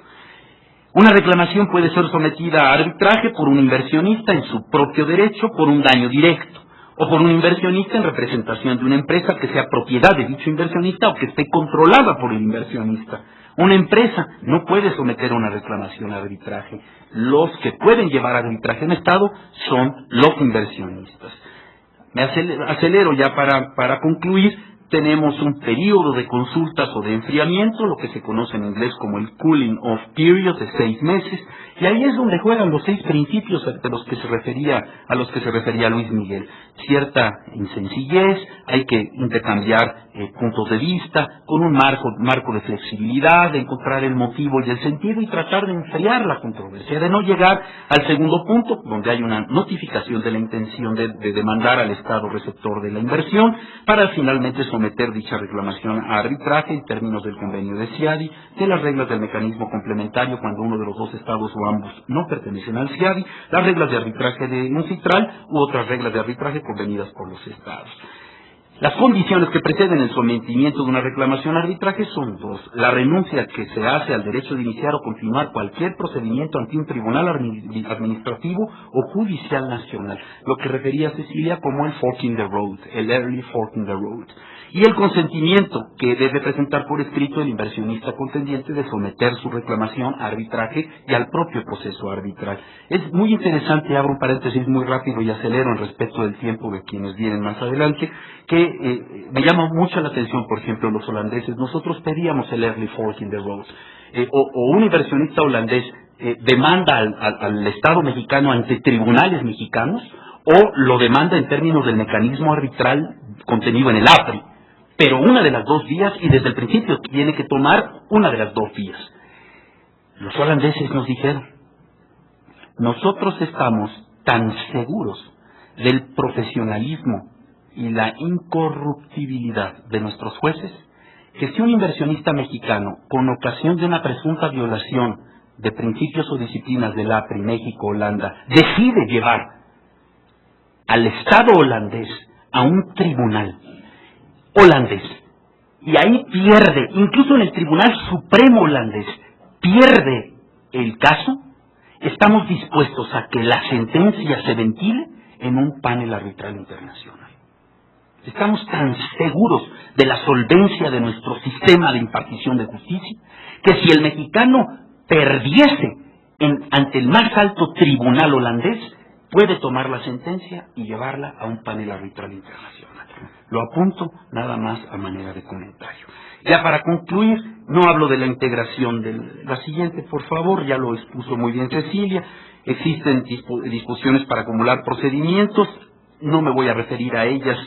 Una reclamación puede ser sometida a arbitraje por un inversionista en su propio derecho por un daño directo, o por un inversionista en representación de una empresa que sea propiedad de dicho inversionista o que esté controlada por el inversionista. Una empresa no puede someter una reclamación a arbitraje. Los que pueden llevar arbitraje en Estado son los inversionistas. Me acelero ya para concluir. Tenemos un periodo de consultas o de enfriamiento, lo que se conoce en inglés como el cooling off period, de 6 meses, y ahí es donde juegan los 6 principios a los que se refería Luis Miguel. Cierta insencillez, hay que intercambiar puntos de vista, con un marco de flexibilidad, de encontrar el motivo y el sentido y tratar de enfriar la controversia, de no llegar al segundo punto, donde hay una notificación de la intención de demandar al Estado receptor de la inversión, para finalmente someter dicha reclamación a arbitraje en términos del convenio de CIADI, de las reglas del mecanismo complementario cuando uno de los dos estados o ambos no pertenecen al CIADI, las reglas de arbitraje de un citral u otras reglas de arbitraje convenidas por los estados. Las condiciones que preceden el sometimiento de una reclamación a arbitraje son dos: la renuncia que se hace al derecho de iniciar o continuar cualquier procedimiento ante un tribunal administrativo o judicial nacional, lo que refería Cecilia como el fork in the road, el early fork in the road, y el consentimiento que debe presentar por escrito el inversionista contendiente de someter su reclamación a arbitraje y al propio proceso arbitral. Es muy interesante, abro un paréntesis muy rápido y acelero en respecto del tiempo de quienes vienen más adelante, que me llama mucho la atención, por ejemplo, los holandeses. Nosotros pedíamos el early fork in the road, o un inversionista holandés demanda al Estado mexicano ante tribunales mexicanos, o lo demanda en términos del mecanismo arbitral contenido en el APRI. Pero una de las dos vías, y desde el principio tiene que tomar una de las dos vías. Los holandeses nos dijeron: nosotros estamos tan seguros del profesionalismo y la incorruptibilidad de nuestros jueces, que si un inversionista mexicano, con ocasión de una presunta violación de principios o disciplinas del APRI, México, Holanda, decide llevar al Estado holandés a un tribunal holandés, y ahí pierde, incluso en el Tribunal Supremo holandés, pierde el caso, estamos dispuestos a que la sentencia se ventile en un panel arbitral internacional. Estamos tan seguros de la solvencia de nuestro sistema de impartición de justicia, que si el mexicano perdiese ante el más alto tribunal holandés, puede tomar la sentencia y llevarla a un panel arbitral internacional. Lo apunto nada más a manera de comentario. Ya para concluir, no hablo de la integración de la siguiente, por favor, ya lo expuso muy bien Cecilia. Existen disposiciones para acumular procedimientos. No me voy a referir a ellas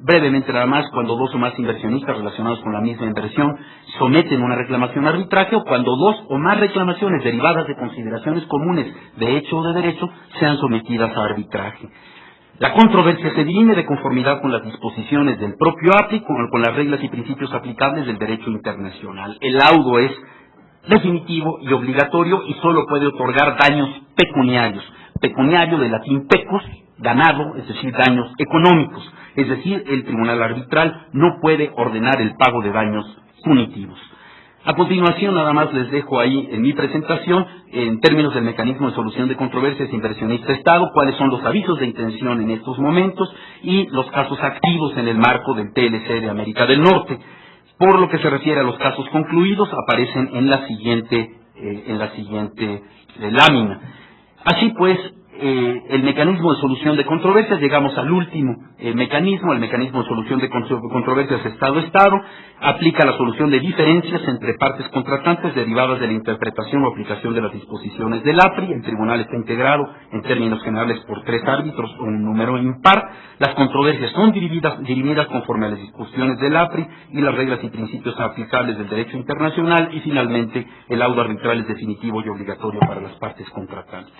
brevemente nada más. Cuando dos o más inversionistas relacionados con la misma inversión someten una reclamación a arbitraje, o cuando dos o más reclamaciones derivadas de consideraciones comunes de hecho o de derecho sean sometidas a arbitraje. La controversia se dirime de conformidad con las disposiciones del propio APRI, con las reglas y principios aplicables del derecho internacional. El laudo es definitivo y obligatorio y solo puede otorgar daños pecuniarios. Pecuniario de latín pecus, ganado, es decir, daños económicos. Es decir, el tribunal arbitral no puede ordenar el pago de daños punitivos. A continuación, nada más les dejo ahí en mi presentación, en términos del mecanismo de solución de controversias inversionista-Estado, cuáles son los avisos de intención en estos momentos y los casos activos en el marco del TLC de América del Norte. Por lo que se refiere a los casos concluidos, aparecen en la siguiente lámina. Así pues, el mecanismo de solución de controversias, llegamos al último mecanismo, el mecanismo de solución de controversias Estado-Estado, aplica la solución de diferencias entre partes contratantes derivadas de la interpretación o aplicación de las disposiciones del APRI. El tribunal está integrado en términos generales por 3 árbitros o un número impar. Las controversias son dirimidas conforme a las disposiciones del APRI y las reglas y principios aplicables del derecho internacional, y finalmente el laudo arbitral es definitivo y obligatorio para las partes contratantes.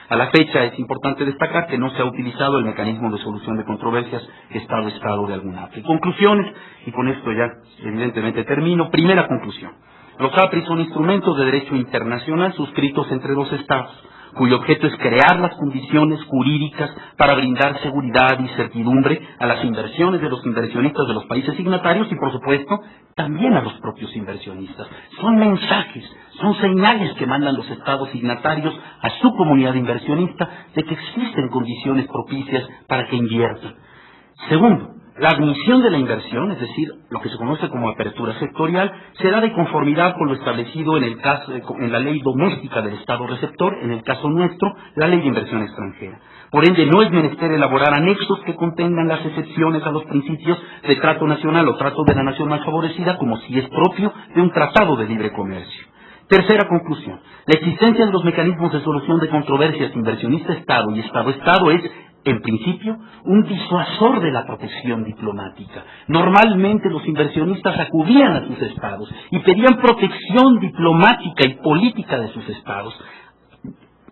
A la fecha es importante destacar que no se ha utilizado el mecanismo de solución de controversias Estado-Estado de alguna APRI. Conclusiones, y con esto ya evidentemente termino. Primera conclusión. Los APRI son instrumentos de derecho internacional suscritos entre los Estados, cuyo objeto es crear las condiciones jurídicas para brindar seguridad y certidumbre a las inversiones de los inversionistas de los países signatarios y, por supuesto, también a los propios inversionistas. Son mensajes, son señales que mandan los Estados signatarios a su comunidad inversionista de que existen condiciones propicias para que inviertan. Segundo, la admisión de la inversión, es decir, lo que se conoce como apertura sectorial, será de conformidad con lo establecido en la ley doméstica del Estado receptor, en el caso nuestro, la ley de inversión extranjera. Por ende, no es menester elaborar anexos que contengan las excepciones a los principios de trato nacional o trato de la nación más favorecida, como si es propio de un tratado de libre comercio. Tercera conclusión. La existencia de los mecanismos de solución de controversias inversionista-Estado y Estado-Estado es, en principio, un disuasor de la protección diplomática. Normalmente los inversionistas acudían a sus estados y pedían protección diplomática y política de sus estados.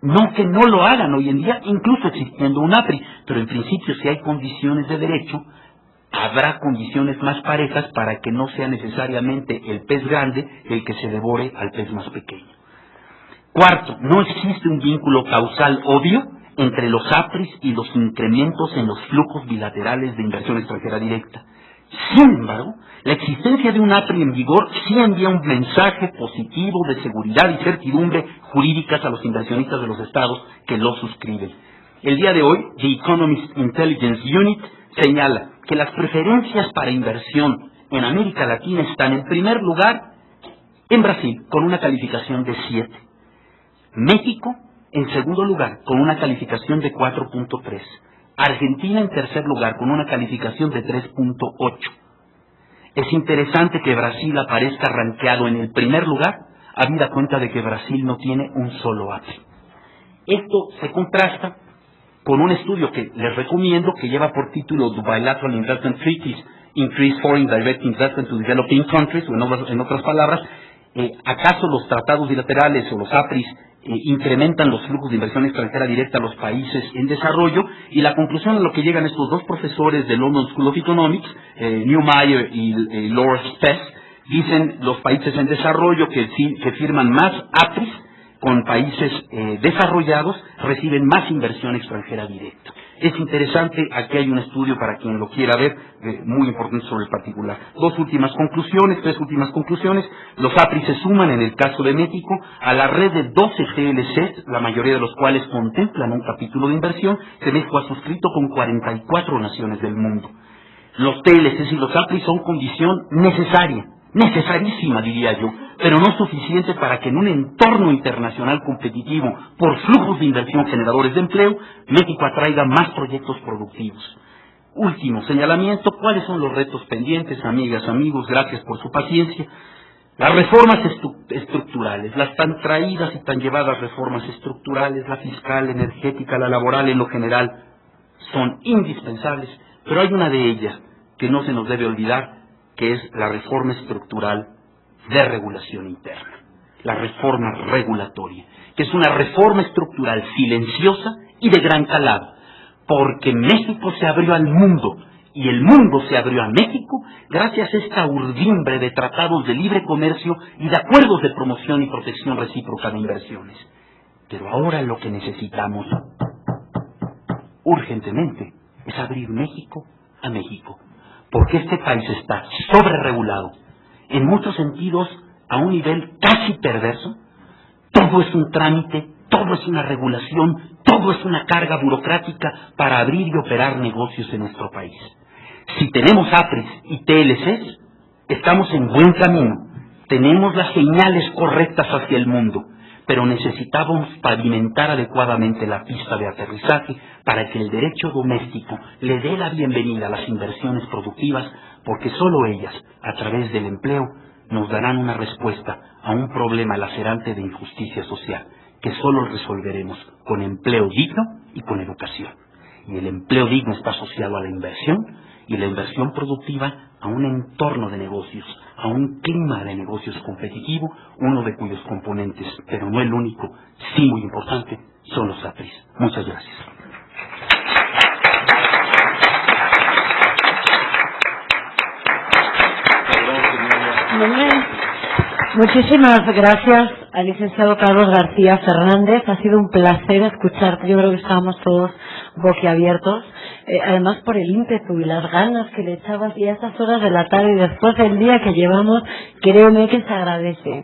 No que no lo hagan hoy en día, incluso existiendo un APRI, pero en principio, si hay condiciones de derecho, habrá condiciones más parejas para que no sea necesariamente el pez grande el que se devore al pez más pequeño. Cuarto, no existe un vínculo causal obvio entre los APRIs y los incrementos en los flujos bilaterales de inversión extranjera directa. Sin embargo, la existencia de un APRI en vigor sí envía un mensaje positivo de seguridad y certidumbre jurídicas a los inversionistas de los estados que lo suscriben. El día de hoy, The Economist Intelligence Unit señala que las preferencias para inversión en América Latina están en primer lugar en Brasil, con una calificación de 7. México en segundo lugar, con una calificación de 4.3. Argentina en tercer lugar, con una calificación de 3.8. Es interesante que Brasil aparezca rankeado en el primer lugar, habida cuenta de que Brasil no tiene un solo APRI. Esto se contrasta con un estudio que les recomiendo, que lleva por título The Bilateral Investment Treaties Increase Foreign Direct Investment to Developing Countries, o en otras palabras, ¿acaso los tratados bilaterales o los APRIs incrementan los flujos de inversión extranjera directa a los países en desarrollo? Y la conclusión a lo que llegan estos dos profesores de London School of Economics, Newmeyer y Laura Spess, dicen los países en desarrollo que firman más APRIs con países desarrollados reciben más inversión extranjera directa. Es interesante, aquí hay un estudio para quien lo quiera ver, muy importante sobre el particular. Tres últimas conclusiones. Los APRI se suman, en el caso de México, a la red de 12 TLCs, la mayoría de los cuales contemplan un capítulo de inversión, que México ha suscrito con 44 naciones del mundo. Los TLCs y los APRI son condición necesaria, necesarísima diría yo, pero no suficiente para que en un entorno internacional competitivo por flujos de inversión generadores de empleo, México atraiga más proyectos productivos. Último señalamiento, ¿cuáles son los retos pendientes, amigas, amigos? Gracias por su paciencia. Las reformas estructurales, las tan traídas y tan llevadas reformas estructurales, la fiscal, energética, la laboral en lo general, son indispensables, pero hay una de ellas que no se nos debe olvidar, que es la reforma estructural de regulación interna, la reforma regulatoria, que es una reforma estructural silenciosa y de gran calado, porque México se abrió al mundo y el mundo se abrió a México gracias a esta urdimbre de tratados de libre comercio y de acuerdos de promoción y protección recíproca de inversiones. Pero ahora lo que necesitamos urgentemente es abrir México a México, porque este país está sobreregulado, en muchos sentidos a un nivel casi perverso. Todo es un trámite, todo es una regulación, todo es una carga burocrática para abrir y operar negocios en nuestro país. Si tenemos APRIs y TLCs, estamos en buen camino, tenemos las señales correctas hacia el mundo, pero necesitamos pavimentar adecuadamente la pista de aterrizaje para que el derecho doméstico le dé la bienvenida a las inversiones productivas, porque solo ellas, a través del empleo, nos darán una respuesta a un problema lacerante de injusticia social, que solo resolveremos con empleo digno y con educación. Y el empleo digno está asociado a la inversión, y la inversión productiva a un entorno de negocios, a un clima de negocios competitivo, uno de cuyos componentes, pero no el único, sí muy importante, son los APRIs. Muchas gracias.
Muchísimas gracias al licenciado Carlos García Fernández. Ha sido un placer escucharte. Yo creo que estábamos todos boquiabiertos. Además por el ímpetu y las ganas que le echabas, y a estas horas de la tarde y después del día que llevamos, créeme que se agradece.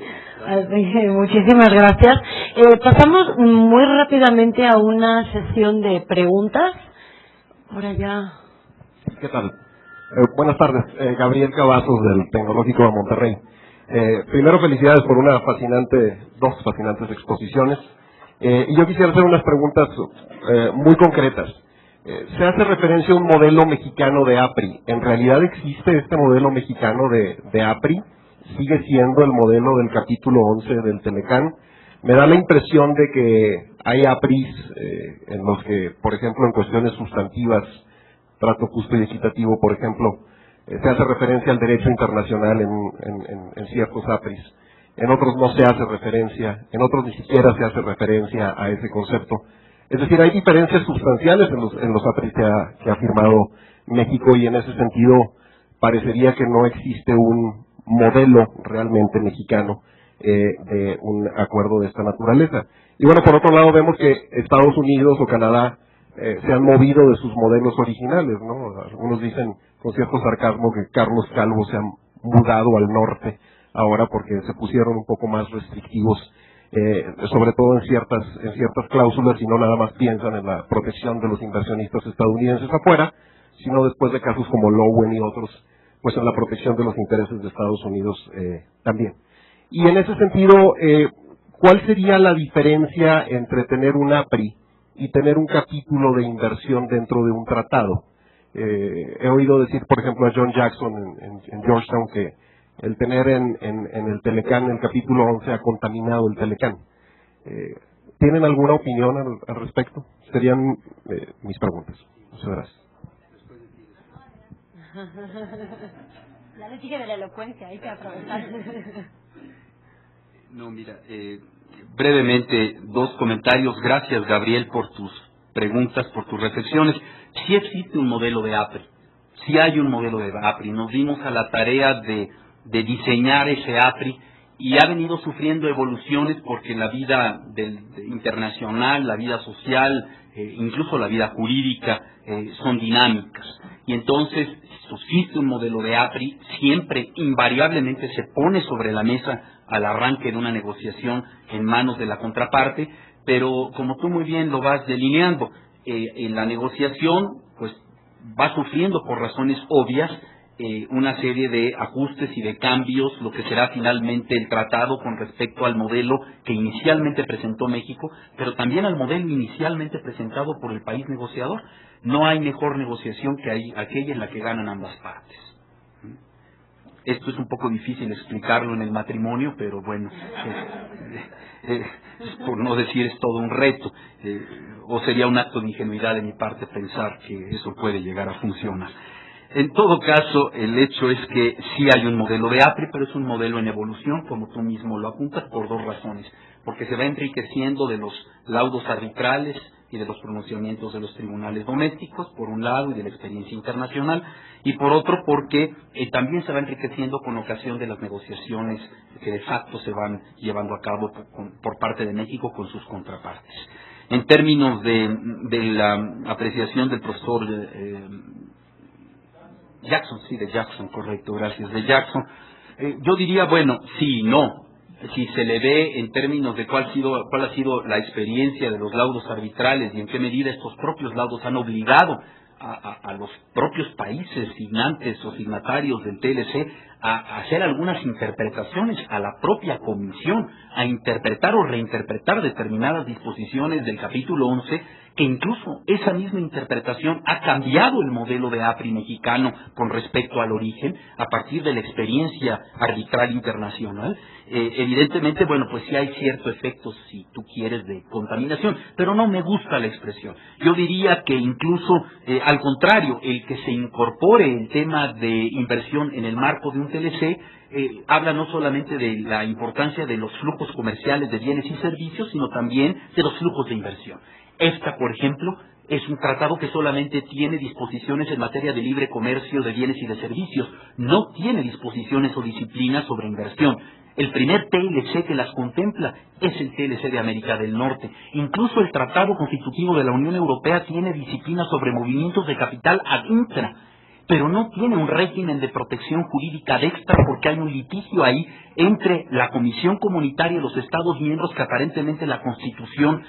Muchísimas gracias. Pasamos muy rápidamente a una sesión de preguntas. Por allá.
¿Qué tal? Buenas tardes, Gabriel Cavazos del Tecnológico de Monterrey. Primero, felicidades por dos fascinantes exposiciones. Y yo quisiera hacer unas preguntas muy concretas. Se hace referencia a un modelo mexicano de APRI. ¿En realidad existe este modelo mexicano de APRI? ¿Sigue siendo el modelo del capítulo 11 del Telecán? Me da la impresión de que hay APRIs en los que, por ejemplo, en cuestiones sustantivas, trato justo y equitativo, por ejemplo, se hace referencia al derecho internacional en ciertos APRIs. En otros no se hace referencia, en otros ni siquiera se hace referencia a ese concepto. Es decir, hay diferencias sustanciales en los APRIs que ha firmado México, y en ese sentido parecería que no existe un modelo realmente mexicano de un acuerdo de esta naturaleza. Y bueno, por otro lado vemos que Estados Unidos o Canadá se han movido de sus modelos originales, ¿no? Algunos dicen con cierto sarcasmo que Carlos Calvo se ha mudado al norte ahora porque se pusieron un poco más restrictivos, sobre todo en ciertas cláusulas, y no nada más piensan en la protección de los inversionistas estadounidenses afuera, sino después de casos como Lowen y otros, pues en la protección de los intereses de Estados Unidos también. Y en ese sentido, ¿cuál sería la diferencia entre tener un APRI y tener un capítulo de inversión dentro de un tratado? He oído decir, por ejemplo, a John Jackson en Georgetown que el tener en el Telecán el capítulo 11 ha contaminado el Telecán. ¿Tienen alguna opinión al respecto? Serían mis preguntas. Muchas gracias.
Ya les dije de la elocuencia, hay que aprovechar.
No, mira, brevemente, dos comentarios. Gracias, Gabriel, por tus preguntas, por tus reflexiones. Sí existe un modelo de APRI, sí hay un modelo de APRI. Nos dimos a la tarea de diseñar ese APRI
y ha venido sufriendo evoluciones porque la vida internacional, la vida social, incluso la vida jurídica son dinámicas. Y entonces subsiste un modelo de APRI, siempre invariablemente se pone sobre la mesa al arranque de una negociación en manos de la contraparte, pero como tú muy bien lo vas delineando, en la negociación pues va sufriendo por razones obvias una serie de ajustes y de cambios, lo que será finalmente el tratado con respecto al modelo que inicialmente presentó México, pero también al modelo inicialmente presentado por el país negociador. No hay mejor negociación que aquella en la que ganan ambas partes. Esto es un poco difícil explicarlo en el matrimonio, pero bueno, por no decir es todo un reto, o sería un acto de ingenuidad de mi parte pensar que eso puede llegar a funcionar. En todo caso, el hecho es que sí hay un modelo de APRI, pero es un modelo en evolución, como tú mismo lo apuntas, por dos razones. Porque se va enriqueciendo de los laudos arbitrales y de los pronunciamientos de los tribunales domésticos, por un lado, y de la experiencia internacional, y por otro, porque también se va enriqueciendo con ocasión de las negociaciones que de facto se van llevando a cabo por parte de México con sus contrapartes. En términos de la apreciación del profesor Jackson, correcto, gracias, de Jackson, yo diría, bueno, sí y no. Si se le ve en términos de cuál ha sido la experiencia de los laudos arbitrales y en qué medida estos propios laudos han obligado a los propios países signantes o signatarios del TLC a hacer algunas interpretaciones a la propia comisión, a interpretar o reinterpretar determinadas disposiciones del capítulo 11, que incluso esa misma interpretación ha cambiado el modelo de APRI mexicano con respecto al origen a partir de la experiencia arbitral internacional. Evidentemente, bueno, pues sí hay cierto efecto, si tú quieres, de contaminación, pero no me gusta la expresión. Yo diría que incluso, al contrario, el que se incorpore el tema de inversión en el marco de un TLC, habla no solamente de la importancia de los flujos comerciales de bienes y servicios, sino también de los flujos de inversión. EFTA, por ejemplo, es un tratado que solamente tiene disposiciones en materia de libre comercio de bienes y de servicios, no tiene disposiciones o disciplinas sobre inversión. El primer TLC que las contempla es el TLC de América del Norte. Incluso el Tratado Constitutivo de la Unión Europea tiene disciplinas sobre movimientos de capital ad intra, pero no tiene un régimen de protección jurídica ad extra porque hay un litigio ahí entre la Comisión Comunitaria y los Estados miembros que aparentemente la Constitución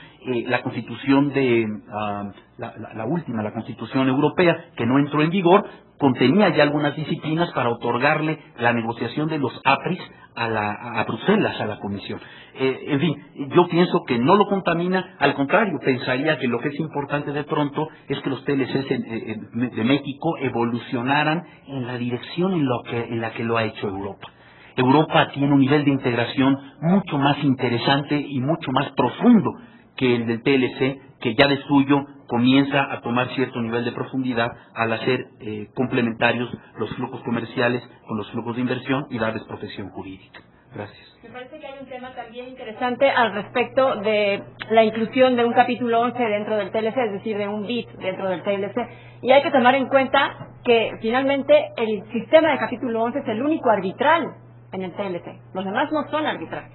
Europea, que no entró en vigor, contenía ya algunas disciplinas para otorgarle la negociación de los APRIs a Bruselas, a la Comisión. En fin, yo pienso que no lo contamina, al contrario, pensaría que lo que es importante de pronto es que los TLCs de México evolucionaran en la dirección en la que lo ha hecho Europa. Europa tiene un nivel de integración mucho más interesante y mucho más profundo que el del TLC, que ya de suyo comienza a tomar cierto nivel de profundidad al hacer complementarios los flujos comerciales con los flujos de inversión y darles protección jurídica. Gracias.
Me parece que hay un tema también interesante al respecto de la inclusión de un capítulo 11 dentro del TLC, es decir, de un BIT dentro del TLC. Y hay que tomar en cuenta que finalmente el sistema de capítulo 11 es el único arbitral en el TLC. Los demás no son arbitrales.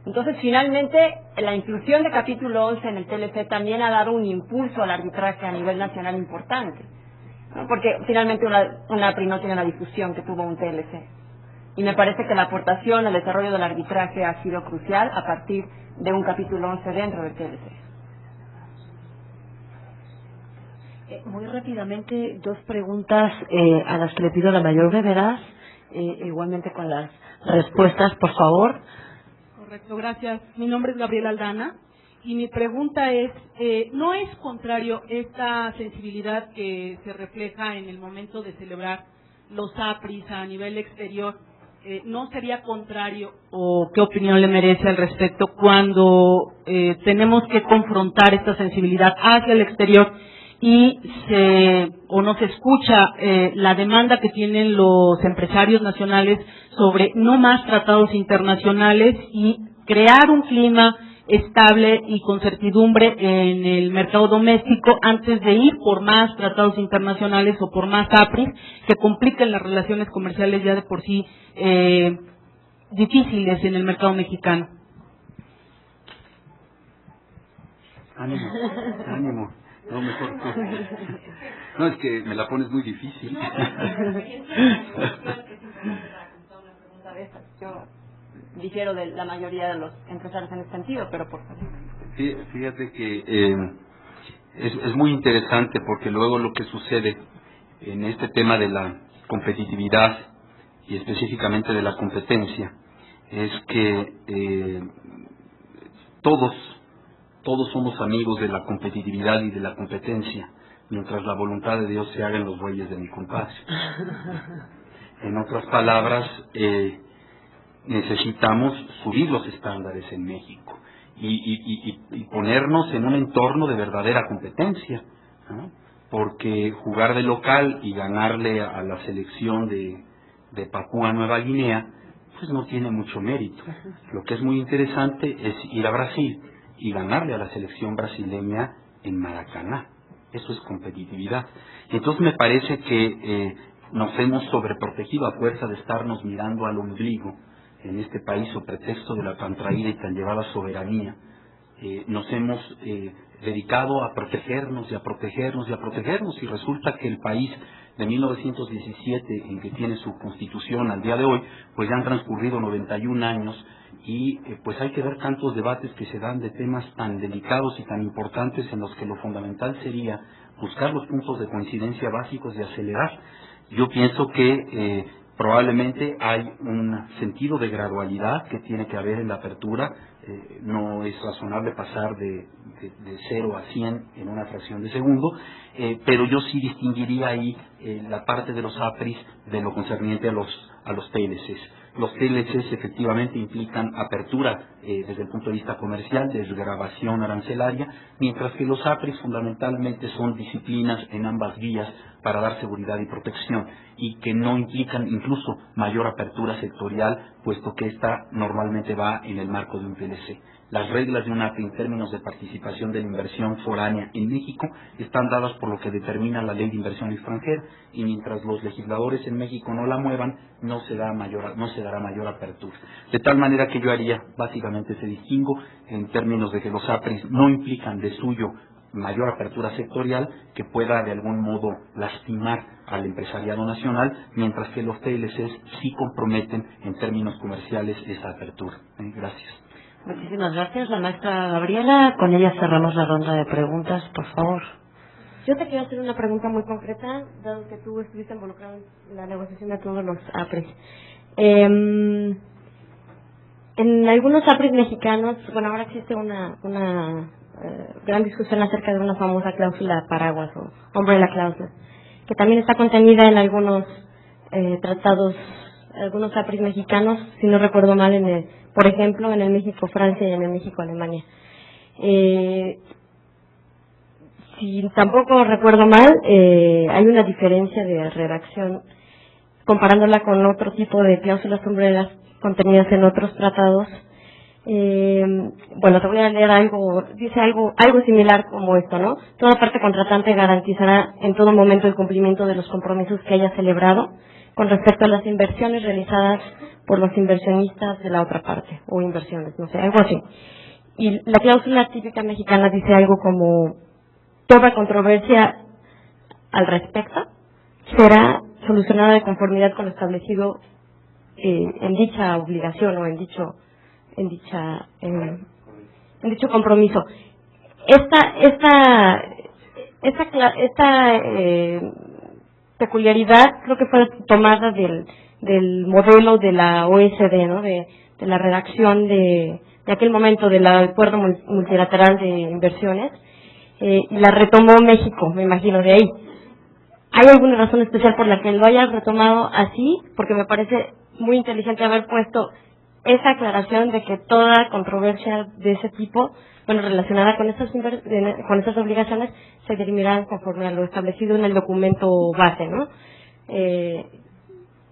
Entonces, finalmente, la inclusión de capítulo 11 en el TLC también ha dado un impulso al arbitraje a nivel nacional importante, ¿no? Porque finalmente una APRI no tiene la difusión que tuvo un TLC. Y me parece que la aportación al desarrollo del arbitraje ha sido crucial a partir de un capítulo 11 dentro del TLC.
Muy rápidamente, dos preguntas a las que le pido la mayor brevedad, igualmente con las respuestas, por favor.
Correcto, gracias. Mi nombre es Gabriela Aldana y mi pregunta es, ¿no es contrario esta sensibilidad que se refleja en el momento de celebrar los APRIs a nivel exterior? ¿No sería contrario o qué opinión le merece al respecto cuando tenemos que confrontar esta sensibilidad hacia el exterior y no se escucha la demanda que tienen los empresarios nacionales sobre no más tratados internacionales y crear un clima estable y con certidumbre en el mercado doméstico antes de ir por más tratados internacionales o por más APRIs que compliquen las relaciones comerciales ya de por sí difíciles en el mercado mexicano.
Ánimo, ánimo. No, mejor tú. No, es que me la pones muy difícil.
Yo difiero de la mayoría de los empresarios en ese sentido, pero por favor.
Sí, fíjate que es muy interesante porque luego lo que sucede en este tema de la competitividad y específicamente de la competencia es que todos somos amigos de la competitividad y de la competencia, mientras la voluntad de Dios se haga en los bueyes de mi compadre. En otras palabras, necesitamos subir los estándares en México y ponernos en un entorno de verdadera competencia, ¿no? Porque jugar de local y ganarle a la selección de Papúa Nueva Guinea, pues no tiene mucho mérito. Lo que es muy interesante es ir a Brasil y ganarle a la selección brasileña en Maracaná. Eso es competitividad. Entonces me parece que nos hemos sobreprotegido a fuerza de estarnos mirando al ombligo en este país o pretexto de la tan traída y tan llevada soberanía. Nos hemos dedicado a protegernos y a protegernos y a protegernos, y resulta que el país de 1917, en que tiene su constitución al día de hoy, pues ya han transcurrido 91 años y pues hay que ver tantos debates que se dan de temas tan delicados y tan importantes en los que lo fundamental sería buscar los puntos de coincidencia básicos y acelerar. Yo pienso que probablemente hay un sentido de gradualidad que tiene que haber en la apertura. No es razonable pasar de 0 a 100 en una fracción de segundo, pero yo sí distinguiría ahí la parte de los APRIs de lo concerniente a los TLCs. Los TLCs efectivamente implican apertura desde el punto de vista comercial, desgravación arancelaria, mientras que los APRIs fundamentalmente son disciplinas en ambas vías para dar seguridad y protección, y que no implican incluso mayor apertura sectorial, puesto que esta normalmente va en el marco de un TLC. Las reglas de un APRI en términos de participación de la inversión foránea en México están dadas por lo que determina la Ley de Inversión Extranjera, y mientras los legisladores en México no la muevan, no se dará mayor apertura. De tal manera que yo haría básicamente ese distingo en términos de que los APRIs no implican de suyo mayor apertura sectorial que pueda de algún modo lastimar al empresariado nacional, mientras que los TLCs sí comprometen en términos comerciales esa apertura. Gracias.
Muchísimas gracias. La maestra Gabriela, con ella cerramos la ronda de preguntas, por favor.
Yo te quiero hacer una pregunta muy concreta, dado que tú estuviste involucrado en la negociación de todos los APRIs. En algunos APRIs mexicanos, bueno, ahora existe una gran discusión acerca de una famosa cláusula paraguas o umbrella clause, que también está contenida en algunos tratados, algunos APRIs mexicanos, si no recuerdo mal, por ejemplo, en el México-Francia y en el México-Alemania. Si tampoco recuerdo mal, hay una diferencia de redacción comparándola con otro tipo de cláusulas umbrelas contenidas en otros tratados. Bueno, te voy a leer algo, dice algo similar como esto, ¿no? Toda parte contratante garantizará en todo momento el cumplimiento de los compromisos que haya celebrado con respecto a las inversiones realizadas por los inversionistas de la otra parte, o inversiones, no sé, algo así. Y la cláusula típica mexicana dice algo como: toda controversia al respecto será solucionada de conformidad con lo establecido en dicha obligación o en dicho compromiso. Esta peculiaridad creo que fue tomada del modelo de la OSD, ¿no? De la redacción de aquel momento del acuerdo multilateral de inversiones, y la retomó México, me imagino, de ahí. ¿Hay alguna razón especial por la que lo hayas retomado así? Porque me parece muy inteligente haber puesto esa aclaración de que toda controversia de ese tipo, bueno, relacionada con estas obligaciones, se dirimirá conforme a lo establecido en el documento base, ¿no?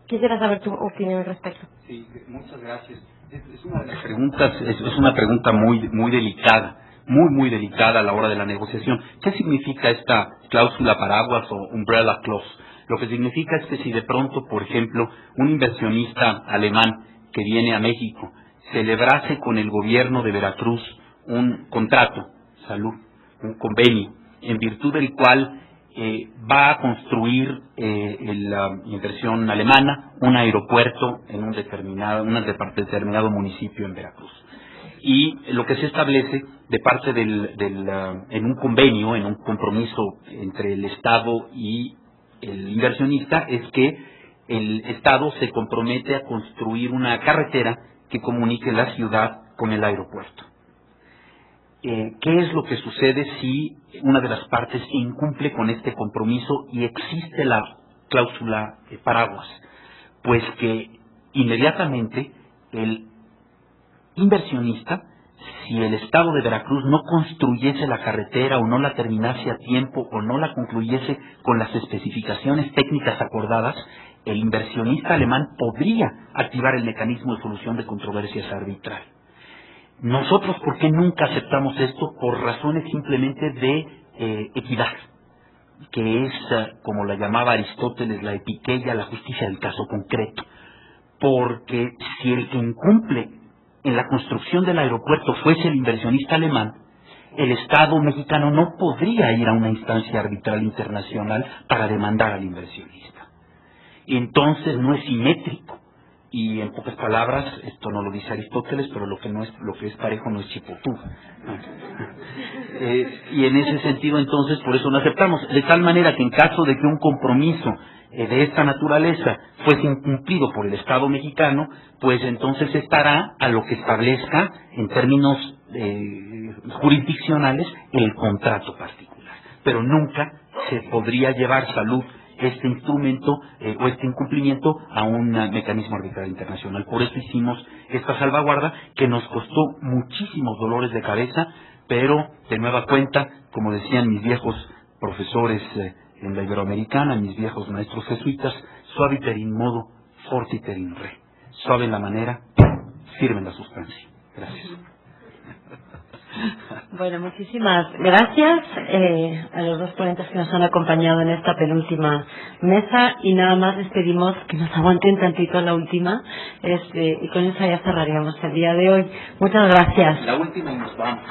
Quisiera saber tu opinión al respecto.
Sí, muchas gracias. Es una de las preguntas, es una pregunta muy delicada, muy delicada a la hora de la negociación. ¿Qué significa esta cláusula paraguas o umbrella clause? Lo que significa es que si de pronto, por ejemplo, un inversionista alemán
que viene a México celebrase con el gobierno de Veracruz un contrato, salud, un convenio, en virtud del cual va a construir la inversión alemana un aeropuerto en un determinado municipio en Veracruz. Y lo que se establece de parte en un convenio, en un compromiso entre el Estado y el inversionista, es que el Estado se compromete a construir una carretera que comunique la ciudad con el aeropuerto. ¿Qué es lo que sucede si una de las partes incumple con este compromiso y existe la cláusula paraguas? Pues que inmediatamente el inversionista, si el Estado de Veracruz no construyese la carretera o no la terminase a tiempo o no la concluyese con las especificaciones técnicas acordadas, el inversionista alemán podría activar el mecanismo de solución de controversias arbitral. Nosotros, ¿por qué nunca aceptamos esto? Por razones simplemente de equidad, que es, como la llamaba Aristóteles, la epiqueia, la justicia del caso concreto. Porque si el que incumple en la construcción del aeropuerto fuese el inversionista alemán, el Estado mexicano no podría ir a una instancia arbitral internacional para demandar al inversionista. Entonces no es simétrico. Y en pocas palabras, esto no lo dice Aristóteles, pero lo que es parejo no es chipotú. Y en ese sentido, entonces, por eso no aceptamos. De tal manera que en caso de que un compromiso de esta naturaleza fuese incumplido por el Estado mexicano, pues entonces estará a lo que establezca en términos jurisdiccionales el contrato particular. Pero nunca se podría llevar salud este instrumento o este incumplimiento a un mecanismo arbitral internacional. Por eso hicimos esta salvaguarda que nos costó muchísimos dolores de cabeza, pero de nueva cuenta, como decían mis viejos profesores en la Iberoamericana, mis viejos maestros jesuitas, suaviter in modo, fortiter in re. Suave en la manera, firme en la sustancia. Gracias.
Bueno, muchísimas gracias a los dos ponentes que nos han acompañado en esta penúltima mesa, y nada más les pedimos que nos aguanten tantito la última, y con eso ya cerraríamos el día de hoy. Muchas gracias.
La última y nos vamos.